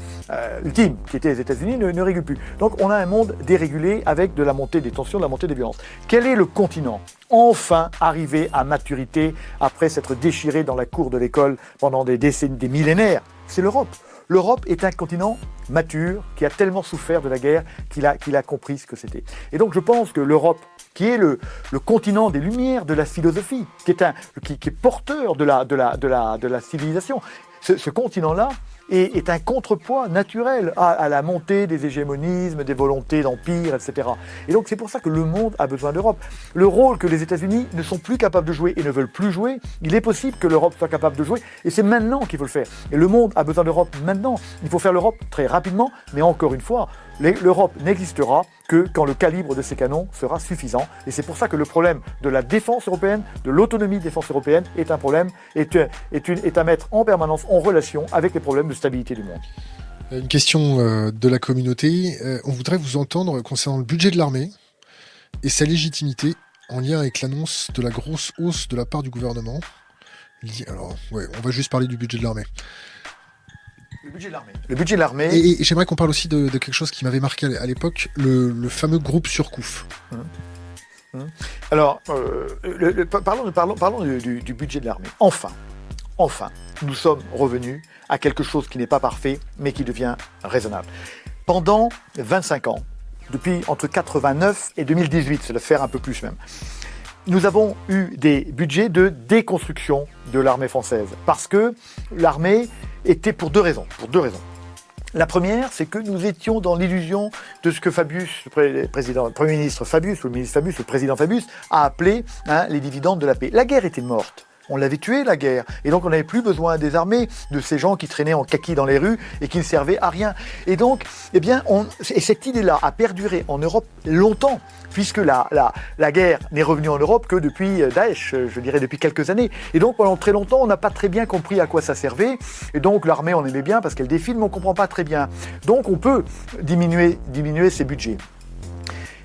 ultime, qui était les États-Unis, ne régule plus. Donc, on a un monde dérégulé avec de la montée des tensions, de la montée des violences. Quel est le continent enfin arrivé à maturité après s'être déchiré dans la cour de l'école pendant des décennies, des millénaires? C'est l'Europe. L'Europe est un continent mature qui a tellement souffert de la guerre qu'il a compris ce que c'était. Et donc je pense que l'Europe, qui est le continent des Lumières, de la philosophie, qui est porteur de la civilisation, ce continent-là est un contrepoids naturel à la montée des hégémonismes, des volontés d'empire, etc. Et donc c'est pour ça que le monde a besoin d'Europe. Le rôle que les États-Unis ne sont plus capables de jouer et ne veulent plus jouer, il est possible que l'Europe soit capable de jouer, et c'est maintenant qu'il faut le faire. Et le monde a besoin d'Europe maintenant. Il faut faire l'Europe très rapidement, mais encore une fois, l'Europe n'existera que quand le calibre de ses canons sera suffisant. Et c'est pour ça que le problème de la défense européenne, de l'autonomie de défense européenne, est un problème, est à mettre en permanence en relation avec les problèmes de stabilité du monde. Une question de la communauté. On voudrait vous entendre concernant le budget de l'armée et sa légitimité en lien avec l'annonce de la grosse hausse de la part du gouvernement. Alors, ouais, on va juste parler du budget de l'armée. Le budget de l'armée. Et j'aimerais qu'on parle aussi de quelque chose qui m'avait marqué à l'époque, le fameux groupe Surcouf. Alors, parlons du budget de l'armée. Enfin, nous sommes revenus à quelque chose qui n'est pas parfait, mais qui devient raisonnable. Pendant 25 ans, depuis entre 89 et 2018, c'est de faire un peu plus même, nous avons eu des budgets de déconstruction de l'armée française, parce que l'armée était pour deux raisons. La première, c'est que nous étions dans l'illusion de ce que Fabius, le Premier ministre Fabius, ou le ministre Fabius, le président Fabius, a appelé les dividendes de la paix. La guerre était morte. On l'avait tué, la guerre. Et donc, on n'avait plus besoin des armées, de ces gens qui traînaient en kaki dans les rues et qui ne servaient à rien. Et donc, cette idée-là a perduré en Europe longtemps, puisque la guerre n'est revenue en Europe que depuis Daesh, je dirais depuis quelques années. Et donc, pendant très longtemps, on n'a pas très bien compris à quoi ça servait. Et donc, l'armée, on aimait bien parce qu'elle défile, mais on ne comprend pas très bien. Donc, on peut diminuer ses budgets.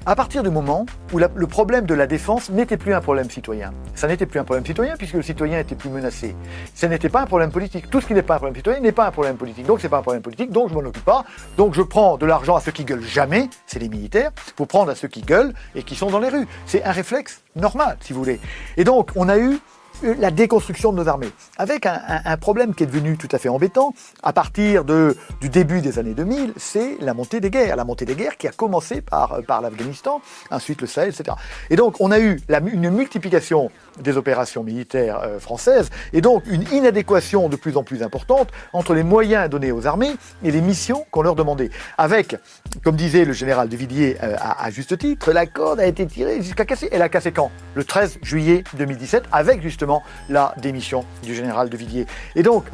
À partir du moment où le problème de la défense n'était plus un problème citoyen. Ça n'était plus un problème citoyen puisque le citoyen était plus menacé. Ça n'était pas un problème politique. Tout ce qui n'est pas un problème citoyen n'est pas un problème politique. Donc c'est pas un problème politique, donc je m'en occupe pas. Donc je prends de l'argent à ceux qui gueulent jamais, c'est les militaires, pour prendre à ceux qui gueulent et qui sont dans les rues. C'est un réflexe normal, si vous voulez. Et donc on a eu la déconstruction de nos armées, avec un problème qui est devenu tout à fait embêtant à partir du début des années 2000, c'est la montée des guerres. La montée des guerres qui a commencé par l'Afghanistan, ensuite le Sahel, etc. Et donc on a eu une multiplication des opérations militaires françaises, et donc une inadéquation de plus en plus importante entre les moyens donnés aux armées et les missions qu'on leur demandait. Avec, comme disait le général de Villiers à juste titre, la corde a été tirée jusqu'à casser. Elle a cassé quand ? Le 13 juillet 2017, avec justement la démission du général de Villiers. Et donc,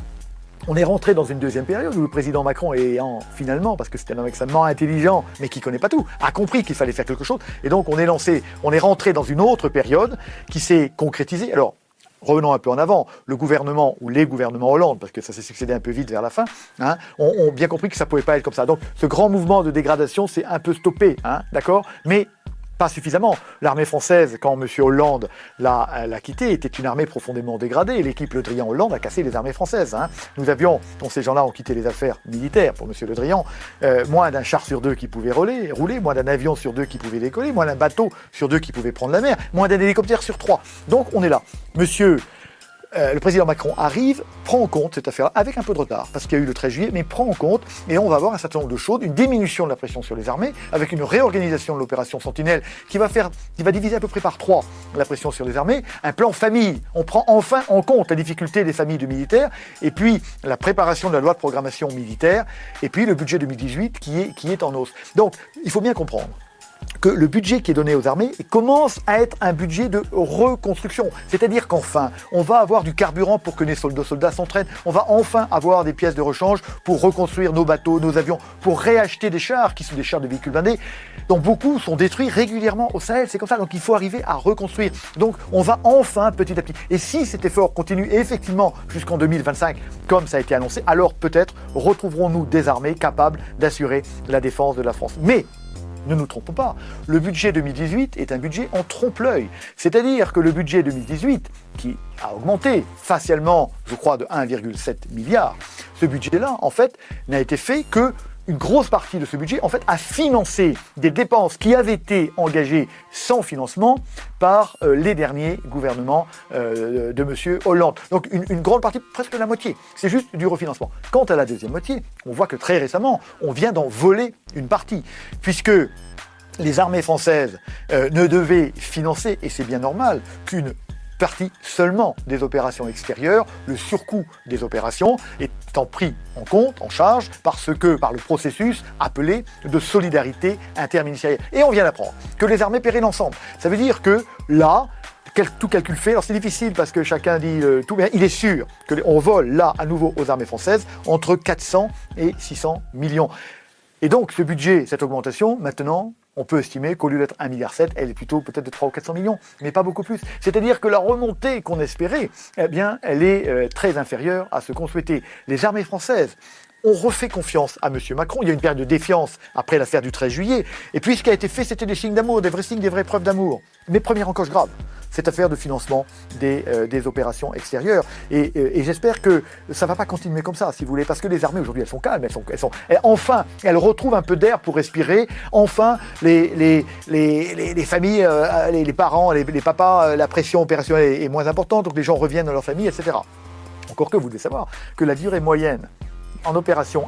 on est rentré dans une deuxième période où le président Macron, finalement, parce que c'était un homme extrêmement intelligent, mais qui ne connaît pas tout, a compris qu'il fallait faire quelque chose. Et donc, on est rentré dans une autre période qui s'est concrétisée. Alors, revenons un peu en avant, le gouvernement ou les gouvernements Hollande, parce que ça s'est succédé un peu vite vers la fin, ont bien compris que ça ne pouvait pas être comme ça. Donc, ce grand mouvement de dégradation s'est un peu stoppé, d'accord ? Mais pas suffisamment. L'armée française, quand M. Hollande l'a quittée, était une armée profondément dégradée. L'équipe Le Drian-Hollande a cassé les armées françaises. Ces gens-là ont quitté les affaires militaires pour M. Le Drian. Moins d'un char sur deux qui pouvait rouler, moins d'un avion sur deux qui pouvait décoller, moins d'un bateau sur deux qui pouvait prendre la mer, moins d'un hélicoptère sur trois. Donc on est là. Le président Macron arrive, prend en compte cette affaire avec un peu de retard, parce qu'il y a eu le 13 juillet, mais prend en compte, et on va avoir un certain nombre de choses, une diminution de la pression sur les armées, avec une réorganisation de l'opération Sentinelle, qui va diviser à peu près par 3 la pression sur les armées, un plan famille, on prend enfin en compte la difficulté des familles de militaires, et puis la préparation de la loi de programmation militaire, et puis le budget 2018 qui est en hausse. Donc, il faut bien comprendre que le budget qui est donné aux armées commence à être un budget de reconstruction. C'est-à-dire qu'enfin, on va avoir du carburant pour que nos soldats s'entraînent. On va enfin avoir des pièces de rechange pour reconstruire nos bateaux, nos avions, pour réacheter des chars qui sont des chars de véhicules blindés, dont beaucoup sont détruits régulièrement au Sahel. C'est comme ça. Donc il faut arriver à reconstruire. Donc on va enfin petit à petit. Et si cet effort continue effectivement jusqu'en 2025, comme ça a été annoncé, alors peut-être retrouverons-nous des armées capables d'assurer la défense de la France. Mais ne nous trompons pas, le budget 2018 est un budget en trompe-l'œil. C'est-à-dire que le budget 2018, qui a augmenté facialement, je crois, de 1,7 milliard, ce budget-là, en fait, n'a été fait que une grosse partie de ce budget, en fait, a financé des dépenses qui avaient été engagées sans financement par les derniers gouvernements de M. Hollande. Donc une grande partie, presque la moitié, c'est juste du refinancement. Quant à la deuxième moitié, on voit que très récemment, on vient d'en voler une partie, puisque les armées françaises ne devaient financer, et c'est bien normal, qu'une partie seulement des opérations extérieures, le surcoût des opérations étant pris en compte, en charge, par le processus appelé de solidarité interministérielle. Et on vient d'apprendre que les armées paieraient l'ensemble. Ça veut dire que là, tout calcul fait, alors c'est difficile parce que chacun dit tout, mais il est sûr qu'on vole là à nouveau aux armées françaises entre 400 et 600 millions. Et donc ce budget, cette augmentation, maintenant, on peut estimer qu'au lieu d'être 1,7 milliard, elle est plutôt peut-être de 300 ou 400 millions, mais pas beaucoup plus. C'est-à-dire que la remontée qu'on espérait, eh bien, elle est très inférieure à ce qu'on souhaitait. Les armées françaises ont refait confiance à M. Macron. Il y a une période de défiance après l'affaire du 13 juillet. Et puis ce qui a été fait, c'était des signes d'amour, des vrais signes, des vraies preuves d'amour. Mais première encoche grave, cette affaire de financement des opérations extérieures. Et j'espère que ça ne va pas continuer comme ça, si vous voulez, parce que les armées aujourd'hui, elles sont calmes, enfin, elles retrouvent un peu d'air pour respirer. Enfin, les familles, les parents, les papas, la pression opérationnelle est moins importante, donc les gens reviennent dans leur famille, etc. Encore que vous devez savoir que la durée moyenne en opération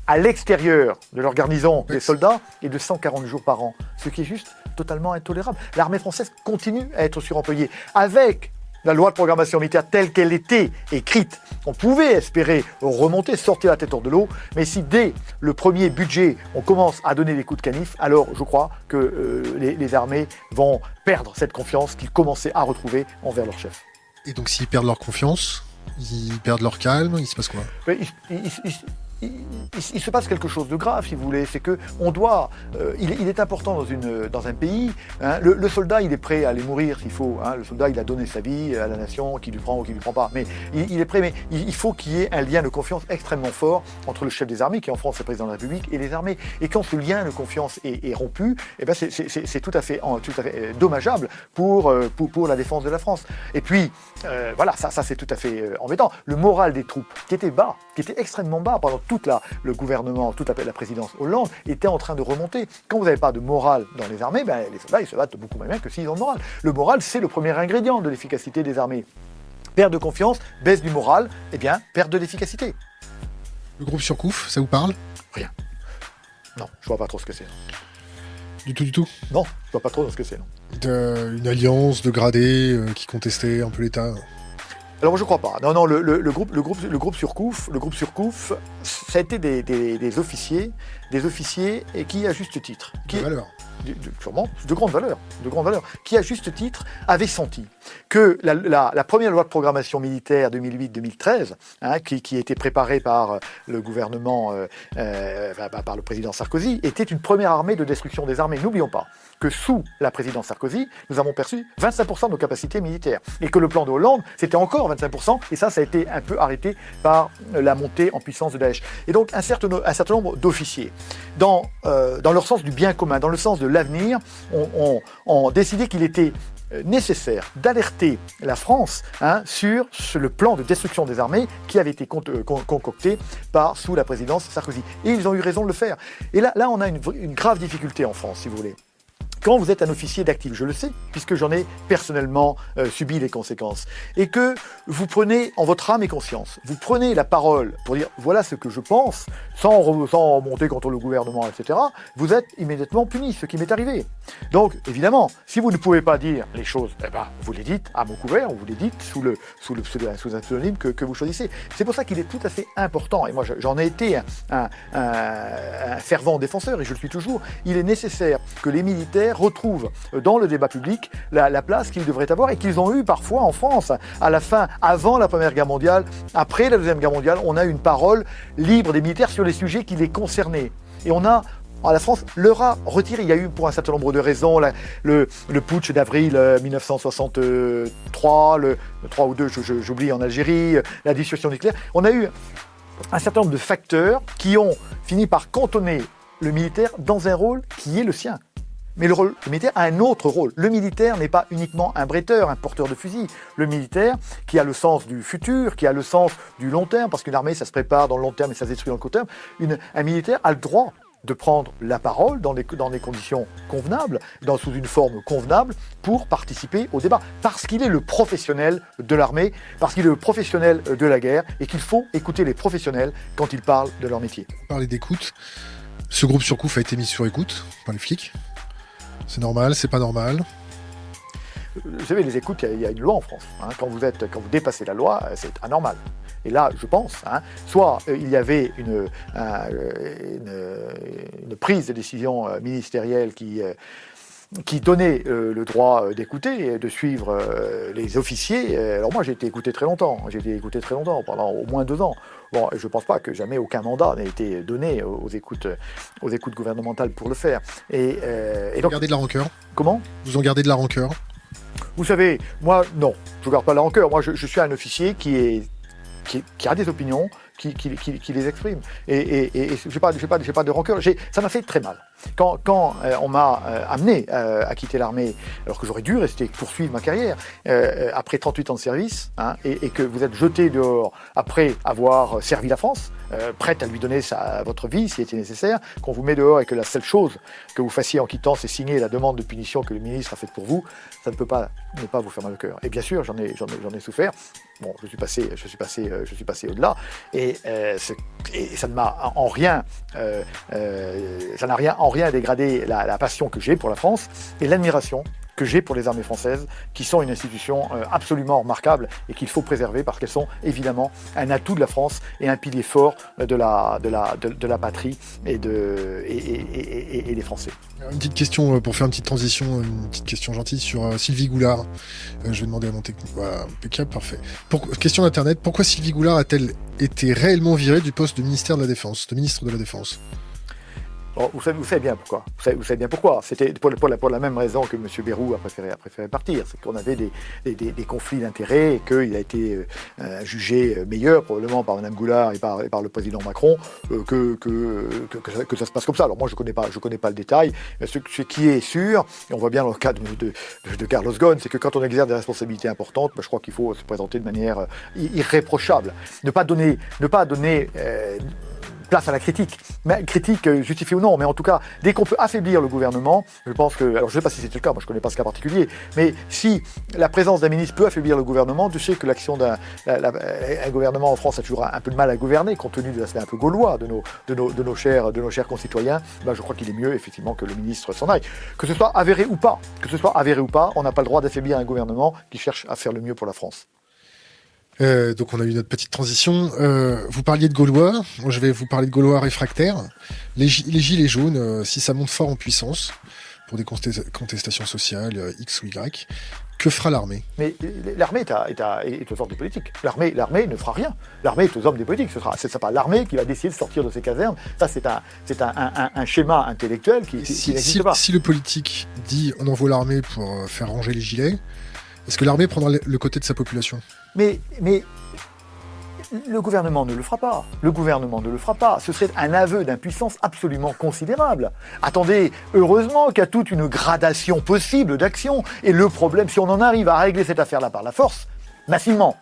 à l'extérieur de leur garnison des soldats est de 140 jours par an, ce qui est juste totalement intolérable. L'armée française continue à être suremployée. Avec la loi de programmation militaire telle qu'elle était écrite, on pouvait espérer remonter, sortir la tête hors de l'eau, mais si dès le premier budget, on commence à donner des coups de canif, alors je crois que les armées vont perdre cette confiance qu'ils commençaient à retrouver envers leur chef. Et donc s'ils perdent leur confiance, ils perdent leur calme, il se passe quoi ? Il se passe quelque chose de grave, si vous voulez. C'est que on doit. Il est important dans un pays. Le soldat, il est prêt à aller mourir s'il faut. Le soldat, il a donné sa vie à la nation, qui lui prend ou qui lui prend pas. Mais il est prêt. Mais il faut qu'il y ait un lien de confiance extrêmement fort entre le chef des armées, qui en France est président de la République, et les armées. Et quand ce lien de confiance est rompu, eh ben c'est tout à fait dommageable pour la défense de la France. Et puis voilà, ça c'est tout à fait embêtant. Le moral des troupes, qui était bas, qui était extrêmement bas pendant le gouvernement, toute la présidence Hollande était en train de remonter. Quand vous n'avez pas de morale dans les armées, les soldats ils se battent beaucoup moins bien que s'ils ont de morale. Le moral, c'est le premier ingrédient de l'efficacité des armées. Perte de confiance, baisse du moral, eh bien, perte de l'efficacité. Le groupe Surcouf, ça vous parle? Rien. Non, je vois pas trop ce que c'est. Du tout, du tout. Non, je vois pas trop ce que c'est, non. Une alliance de gradés qui contestait un peu l'État. Alors, je crois pas. Non, le groupe Surcouf, ça a été des officiers et qui, à juste titre, sûrement de grande valeur, qui à juste titre avaient senti que la première loi de programmation militaire 2008-2013, qui était préparée par le gouvernement, par le président Sarkozy, était une première armée de destruction des armées. N'oublions pas que sous la présidence Sarkozy, nous avons perçu 25% de nos capacités militaires. Et que le plan de Hollande, c'était encore 25%, et ça a été un peu arrêté par la montée en puissance de Daesh. Et donc, un certain nombre d'officiers, dans leur sens du bien commun, dans le sens de l'avenir, ont décidé qu'il était nécessaire d'alerter la France sur le plan de destruction des armées qui avait été concocté sous la présidence Sarkozy. Et ils ont eu raison de le faire. Et là on a une grave difficulté en France, si vous voulez. Quand vous êtes un officier d'actif, je le sais, puisque j'en ai personnellement subi les conséquences, et que vous prenez en votre âme et conscience, vous prenez la parole pour dire voilà ce que je pense, sans remonter contre le gouvernement, etc., vous êtes immédiatement puni, ce qui m'est arrivé. Donc, évidemment, si vous ne pouvez pas dire les choses, vous les dites à mot couvert, ou vous les dites sous un pseudonyme que vous choisissez. C'est pour ça qu'il est tout à fait important, et moi j'en ai été un fervent défenseur, et je le suis toujours, il est nécessaire que les militaires retrouvent dans le débat public la place qu'ils devraient avoir et qu'ils ont eu parfois en France. À la fin, avant la Première Guerre mondiale, après la Deuxième Guerre mondiale, on a une parole libre des militaires sur les sujets qui les concernaient. Et la France leur a retiré. Il y a eu pour un certain nombre de raisons le putsch d'avril 1963, le 3 ou 2, j'oublie, en Algérie, la dissuasion nucléaire. On a eu un certain nombre de facteurs qui ont fini par cantonner le militaire dans un rôle qui est le sien. Mais le militaire a un autre rôle. Le militaire n'est pas uniquement un bretteur, un porteur de fusil. Le militaire, qui a le sens du futur, qui a le sens du long terme, parce qu'une armée, ça se prépare dans le long terme et ça se détruit dans le court terme, un militaire a le droit de prendre la parole dans des conditions convenables, sous une forme convenable, pour participer au débat. Parce qu'il est le professionnel de l'armée, parce qu'il est le professionnel de la guerre, et qu'il faut écouter les professionnels quand ils parlent de leur métier. Parler d'écoute. Ce groupe Surcouf a été mis sur écoute par les flics. C'est normal, c'est pas normal. Vous savez, les écoutes, il y a une loi en France. Quand vous dépassez la loi, c'est anormal. Et là, je pense, soit il y avait une prise de décision ministérielle qui donnait le droit d'écouter et de suivre les officiers. Alors moi, j'ai été écouté très longtemps. Pendant au moins 2 ans. Bon, je ne pense pas que jamais aucun mandat n'ait été donné aux écoutes gouvernementales pour le faire. Et donc, vous gardez de la rancœur? Comment? Vous en gardez de la rancœur? Vous savez, moi, non, je ne garde pas la rancœur. Moi, je suis un officier qui a des opinions, qui les exprime. Et je n'ai pas de rancœur. Ça m'a fait très mal. Quand on m'a amené à quitter l'armée, alors que j'aurais dû poursuivre ma carrière, après 38 ans de service, et que vous êtes jeté dehors après avoir servi la France, prête à lui donner votre vie si c'était nécessaire, qu'on vous met dehors et que la seule chose que vous fassiez en quittant, c'est signer la demande de punition que le ministre a faite pour vous, ça ne peut pas ne pas vous faire mal au cœur. Et bien sûr, j'en ai souffert. Bon, je suis passé au-delà, et ça ne m'a en rien, ça n'a en rien dégradé la passion que j'ai pour la France et l'admiration que j'ai pour les armées françaises, qui sont une institution absolument remarquable et qu'il faut préserver parce qu'elles sont évidemment un atout de la France et un pilier fort de la patrie et des Français. Une petite question pour faire une petite transition, une petite question gentille sur Sylvie Goulard. Je vais demander à mon technique. Voilà, impeccable, parfait. Question d'internet, pourquoi Sylvie Goulard a-t-elle été réellement virée du poste de ministre de la Défense? Bon, vous savez bien pourquoi. Vous savez bien pourquoi. C'était pour la même raison que M. Bérou a préféré partir. C'est qu'on avait des conflits d'intérêts et qu'il a été jugé meilleur probablement par Mme Goulard et par le président Macron que ça se passe comme ça. Alors moi je connais pas le détail. Mais ce qui est sûr, et on voit bien dans le cas de Carlos Ghosn, c'est que quand on exerce des responsabilités importantes, je crois qu'il faut se présenter de manière irréprochable. Ne pas donner place à la critique. Mais critique justifiée ou non, mais en tout cas, dès qu'on peut affaiblir le gouvernement, je pense que, alors je ne sais pas si c'était le cas, moi je ne connais pas ce cas particulier, mais si la présence d'un ministre peut affaiblir le gouvernement, je sais que l'action d'un gouvernement en France a toujours un peu de mal à gouverner, compte tenu de l'aspect un peu gaulois de nos chers concitoyens, ben je crois qu'il est mieux effectivement que le ministre s'en aille. Que ce soit avéré ou pas, on n'a pas le droit d'affaiblir un gouvernement qui cherche à faire le mieux pour la France. Donc on a eu notre petite transition. Vous parliez de Gaulois, je vais vous parler de Gaulois réfractaires. Les gilets jaunes, si ça monte fort en puissance, pour des contestations sociales X ou Y, que fera l'armée ? Mais l'armée est aux ordres des politiques. L'armée ne fera rien. L'armée est aux ordres des politiques. Ce sera pas l'armée qui va décider de sortir de ses casernes. Ça, c'est un schéma intellectuel qui n'existe pas. Si le politique dit on envoie l'armée pour faire ranger les gilets, est-ce que l'armée prendra le côté de sa population ? Mais le gouvernement ne le fera pas. Le gouvernement ne le fera pas. Ce serait un aveu d'impuissance absolument considérable. Attendez, heureusement qu'il y a toute une gradation possible d'action. Et le problème, si on en arrive à régler cette affaire-là par la force, massivement,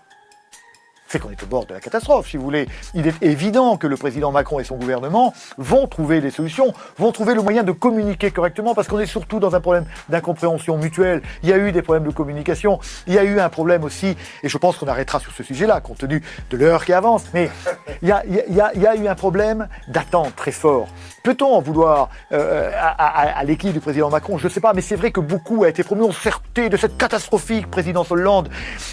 c'est qu'on est au bord de la catastrophe, si vous voulez. Il est évident que le président Macron et son gouvernement vont trouver des solutions, vont trouver le moyen de communiquer correctement, parce qu'on est surtout dans un problème d'incompréhension mutuelle. Il y a eu des problèmes de communication, il y a eu un problème aussi, et je pense qu'on arrêtera sur ce sujet-là, compte tenu de l'heure qui avance, mais il y a eu un problème d'attente très fort. Peut-on en vouloir à l'équipe du président Macron ? Je ne sais pas, mais c'est vrai que beaucoup a été promu, on s'est heurté de cette catastrophique présidence Hollande.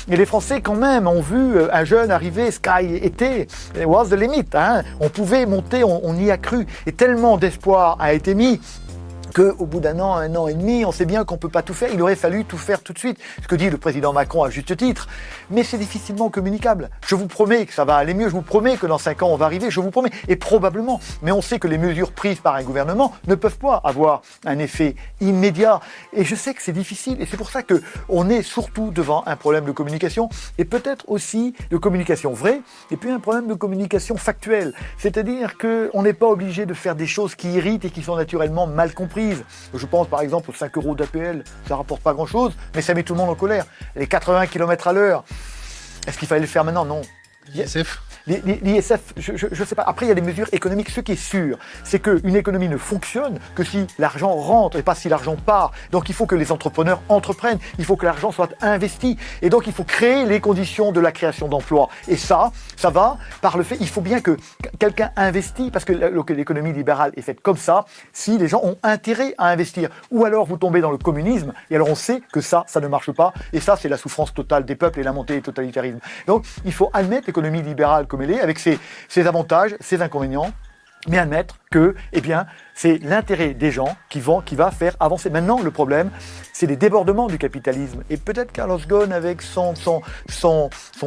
Et les Français, quand même, ont vu un jeune arriver, Sky était, was the limit. Hein. On pouvait monter, on y a cru. Et tellement d'espoir a été mis qu'au bout d'un an et demi, on sait bien qu'on ne peut pas tout faire. Il aurait fallu tout faire tout de suite. Ce que dit le président Macron à juste titre. Mais c'est difficilement communicable. Je vous promets que ça va aller mieux. Je vous promets que dans 5 ans, on va arriver. Je vous promets. Et probablement. Mais on sait que les mesures prises par un gouvernement ne peuvent pas avoir un effet immédiat. Et je sais que c'est difficile. Et c'est pour ça qu'on est surtout devant un problème de communication. Et peut-être aussi de communication vraie. Et puis un problème de communication factuelle. C'est-à-dire qu'on n'est pas obligé de faire des choses qui irritent et qui sont naturellement mal comprises. Je pense par exemple aux 5 € d'APL, ça rapporte pas grand-chose, mais ça met tout le monde en colère. Les 80 km à l'heure, est-ce qu'il fallait le faire maintenant ? Non. L'ISF ? L'ISF, je sais pas. Après, il y a des mesures économiques. Ce qui est sûr, c'est qu'une économie ne fonctionne que si l'argent rentre et pas si l'argent part. Donc, il faut que les entrepreneurs entreprennent. Il faut que l'argent soit investi. Et donc, il faut créer les conditions de la création d'emplois. Et ça va par le fait, il faut bien que quelqu'un investisse, parce que l'économie libérale est faite comme ça, si les gens ont intérêt à investir. Ou alors, vous tombez dans le communisme, et alors on sait que ça ne marche pas. Et ça, c'est la souffrance totale des peuples et la montée du totalitarisme. Donc, il faut admettre l'économie libérale comme elle est, avec ses avantages, ses inconvénients, mais admettre que, c'est l'intérêt des gens qui va faire avancer. Maintenant, le problème, c'est les débordements du capitalisme. Et peut-être Carlos Ghosn, avec son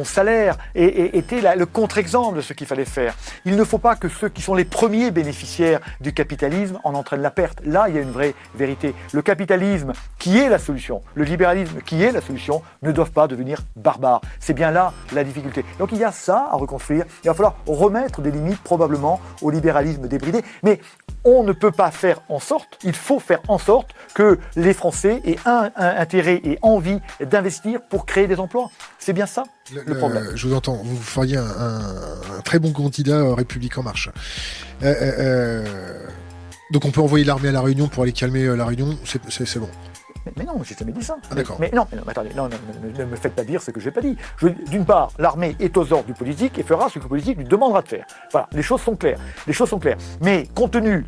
salaire, était le contre-exemple de ce qu'il fallait faire. Il ne faut pas que ceux qui sont les premiers bénéficiaires du capitalisme en entraînent la perte. Là, il y a une vraie vérité. Le capitalisme, qui est la solution, le libéralisme, qui est la solution, ne doivent pas devenir barbares. C'est bien là la difficulté. Donc, il y a ça à reconstruire. Il va falloir remettre des limites, probablement, au libéralisme débridé. Mais on ne peut pas faire en sorte, il faut faire en sorte que les Français aient un intérêt et envie d'investir pour créer des emplois. C'est bien ça le problème. Je vous entends, vous feriez un très bon candidat République En Marche. Donc on peut envoyer l'armée à La Réunion pour aller calmer La Réunion, c'est bon. Mais non, j'ai jamais dit ça. Ah, d'accord. Mais attendez, ne me faites pas dire ce que je n'ai pas dit. D'une part, l'armée est aux ordres du politique et fera ce que le politique lui demandera de faire. Voilà, les choses sont claires. Mais compte tenu,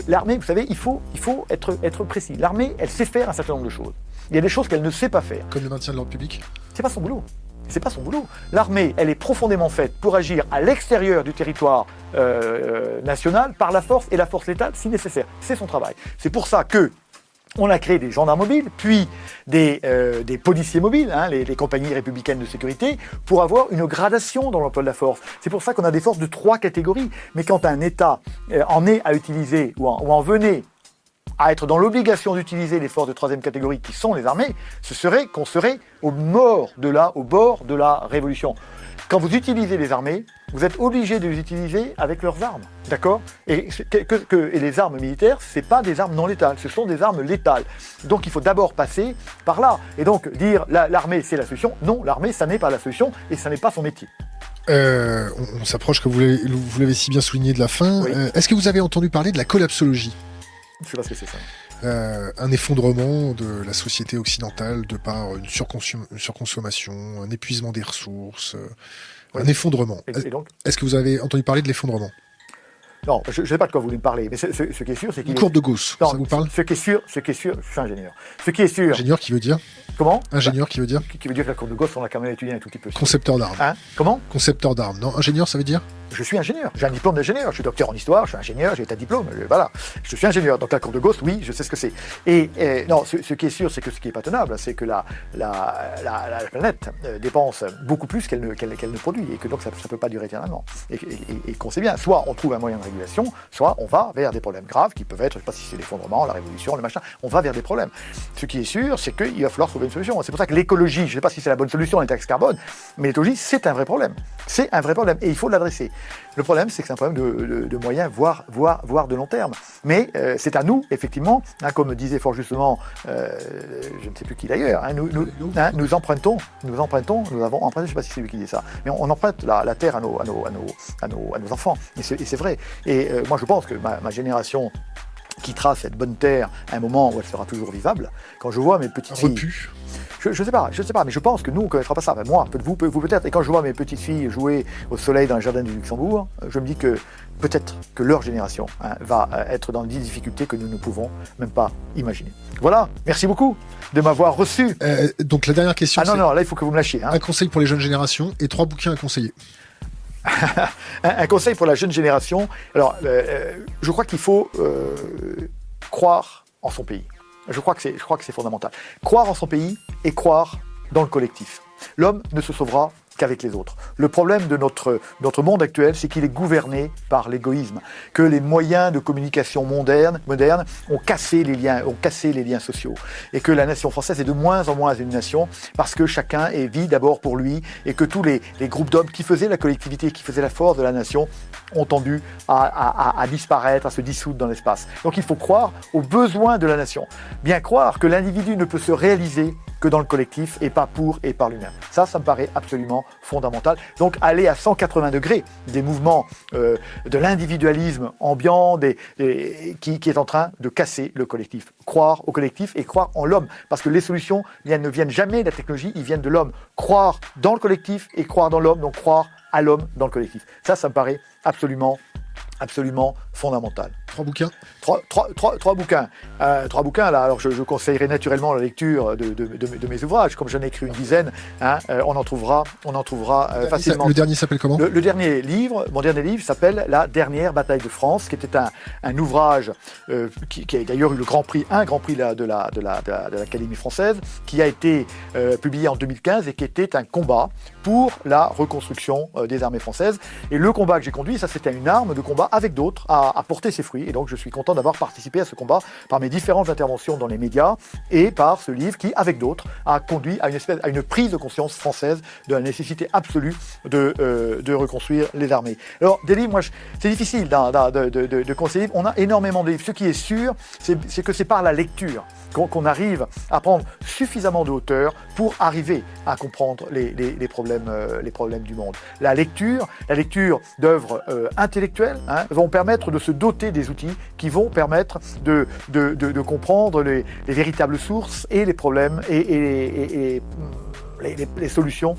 l'armée, vous savez, il faut être précis. L'armée, elle sait faire un certain nombre de choses. Il y a des choses qu'elle ne sait pas faire. Comme le maintien de l'ordre public ? C'est pas son boulot. C'est pas son boulot. L'armée, elle est profondément faite pour agir à l'extérieur du territoire national par la force et la force létale si nécessaire. C'est son travail. C'est pour ça que on a créé des gendarmes mobiles, puis des policiers mobiles, les compagnies républicaines de sécurité, pour avoir une gradation dans l'emploi de la force. C'est pour ça qu'on a des forces de 3 catégories. Mais quand un État en est à utiliser ou en venait à être dans l'obligation d'utiliser les forces de 3e catégorie qui sont les armées, ce serait qu'on serait au bord de la révolution. Quand vous utilisez les armées, vous êtes obligé de les utiliser avec leurs armes, d'accord ? Et les armes militaires, ce n'est pas des armes non létales, ce sont des armes létales. Donc il faut d'abord passer par là. Et donc dire l'armée c'est la solution, non, l'armée ça n'est pas la solution et ça n'est pas son métier. On s'approche, comme vous l'avez si bien souligné, de la fin. Oui. Est-ce que vous avez entendu parler de la collapsologie ? Je ne sais pas ce que c'est ça. Un effondrement de la société occidentale de par une surconsommation, un épuisement des ressources, Oui. un effondrement. Et donc Est-ce que vous avez entendu parler de l'effondrement ? Non, je ne sais pas de quoi vous voulez me parler, mais ce qui est sûr, c'est qu'il Une courbe de Gauss, Non, ça vous parle ? Ce qui est sûr, je suis ingénieur. Ce qui est sûr... Ingénieur qui veut dire ? Comment ? Ingénieur qui veut dire ? Qui veut dire que la courbe de Gauss, on l'a quand même étudié un tout petit peu. Concepteur d'armes. Hein ? Comment ? Concepteur d'armes. Non, ingénieur, ça veut dire ? Je suis ingénieur. J'ai un diplôme d'ingénieur. Je suis docteur en histoire, je suis ingénieur, j'ai un diplôme. Voilà. Je suis ingénieur. Donc la courbe de Gauss, oui, je sais ce que c'est. Et non, ce qui est sûr, c'est que ce qui est pas tenable, c'est que la planète dépense beaucoup plus qu'elle ne produit, et que donc ça ne peut pas durer éternellement. Et qu'on sait bien, soit on trouve un moyen de régulation, soit on va vers des problèmes graves qui peuvent être, je ne sais pas si c'est l'effondrement, la révolution, le machin, on va vers des problèmes. Ce qui est sûr, c'est qu'il va falloir trouver une solution. C'est pour ça que l'écologie, je ne sais pas si c'est la bonne solution, les taxes carbone, mais l'écologie, c'est un vrai problème. C'est un vrai problème, et il faut l'adresser. Le problème, c'est que c'est un problème de moyens, voire de long terme. Mais c'est à nous, effectivement, comme disait fort justement, je ne sais plus qui d'ailleurs, nous empruntons, nous avons emprunté, je ne sais pas si c'est lui qui dit ça, mais on emprunte la terre à nos enfants. Et c'est vrai. Et moi, je pense que ma génération quittera cette bonne terre à un moment où elle sera toujours vivable. Quand je vois mes petites filles... Je sais pas, mais je pense que nous, on ne connaîtra pas ça. Enfin, moi, vous peut-être. Et quand je vois mes petites filles jouer au soleil dans le jardin du Luxembourg, je me dis que peut-être que leur génération va être dans des difficultés que nous ne pouvons même pas imaginer. Voilà, merci beaucoup de m'avoir reçu. Donc la dernière question, c'est... non, là, il faut que vous me lâchiez. Un conseil pour les jeunes générations et 3 bouquins à conseiller. Un conseil pour la jeune génération. Alors, je crois qu'il faut croire en son pays. Je crois que c'est fondamental. Croire en son pays et croire dans le collectif. L'homme ne se sauvera qu'avec les autres. Le problème de notre monde actuel, c'est qu'il est gouverné par l'égoïsme, que les moyens de communication modernes ont cassé les liens sociaux, et que la nation française est de moins en moins une nation, parce que chacun vit d'abord pour lui, et que tous les groupes d'hommes qui faisaient la collectivité, qui faisaient la force de la nation, ont tendu à disparaître, à se dissoudre dans l'espace. Donc il faut croire aux besoins de la nation. Bien croire que l'individu ne peut se réaliser que dans le collectif et pas pour et par lui-même. Ça me paraît absolument fondamental. Donc aller à 180 degrés des mouvements de l'individualisme ambiant qui est en train de casser le collectif. Croire au collectif et croire en l'homme. Parce que les solutions ne viennent jamais de la technologie, ils viennent de l'homme. Croire dans le collectif et croire dans l'homme, donc croire à l'homme dans le collectif. Ça me paraît absolument fondamental. 3 bouquins. Trois bouquins. 3 bouquins, là, alors je conseillerais naturellement la lecture de mes ouvrages. Comme j'en ai écrit une dizaine, on en trouvera facilement. Le dernier s'appelle comment ? Mon dernier livre s'appelle La dernière bataille de France, qui était un ouvrage qui a d'ailleurs eu un grand prix de l'Académie française, qui a été publié en 2015 et qui était un combat pour la reconstruction des armées françaises. Et le combat que j'ai conduit, ça c'était une arme de combat avec d'autres à porter ses fruits. Et donc je suis content d'avoir participé à ce combat par mes différentes interventions dans les médias et par ce livre qui, avec d'autres, a conduit à une prise de conscience française de la nécessité absolue de reconstruire les armées. Alors des livres, c'est difficile de conseiller. On a énormément de livres. Ce qui est sûr, c'est que c'est par la lecture qu'on arrive à prendre suffisamment de hauteur pour arriver à comprendre les problèmes du monde. La lecture d'œuvres intellectuelles vont permettre de se doter des outils qui vont permettre de comprendre les véritables sources et les problèmes et les solutions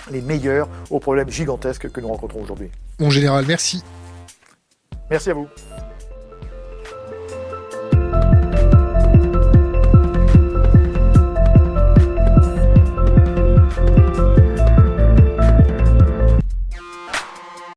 les meilleures aux problèmes gigantesques que nous rencontrons aujourd'hui. Mon général, merci. Merci à vous.